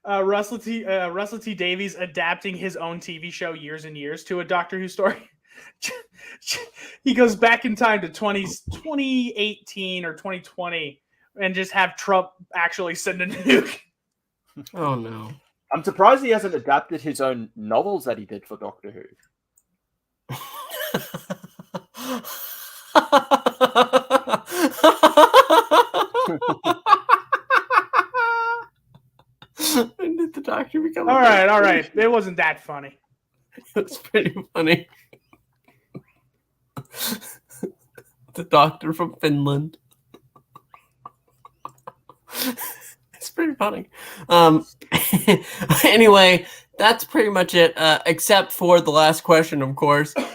Russell T Davies adapting his own TV show Years and Years to a Doctor Who story? He goes back in time to 2018 or 2020 and just have Trump actually send a nuke. Oh no. I'm surprised he hasn't adapted his own novels that he did for Doctor Who. When did the Doctor become? All right. It wasn't that funny. It's pretty funny. The Doctor from Finland. It's pretty funny. Anyway, that's pretty much it, except for the last question, of course. It's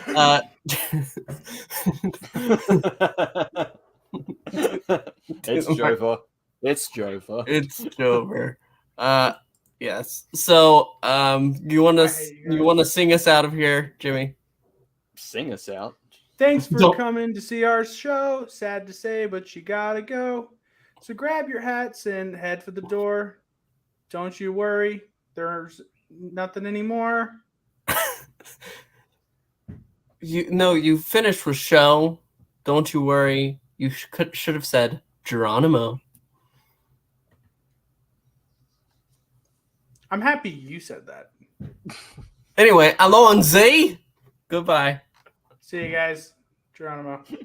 Jova. It's Jover. Yes. So, you want to sing us out of here, Jimmy? Sing us out. Thanks for coming to see our show. Sad to say, but you gotta go. So grab your hats and head for the door. Don't you worry. There's nothing anymore. You finished with show. Don't you worry. You should have said Geronimo. I'm happy you said that. Anyway, Alonzi. Goodbye. See you guys. Geronimo.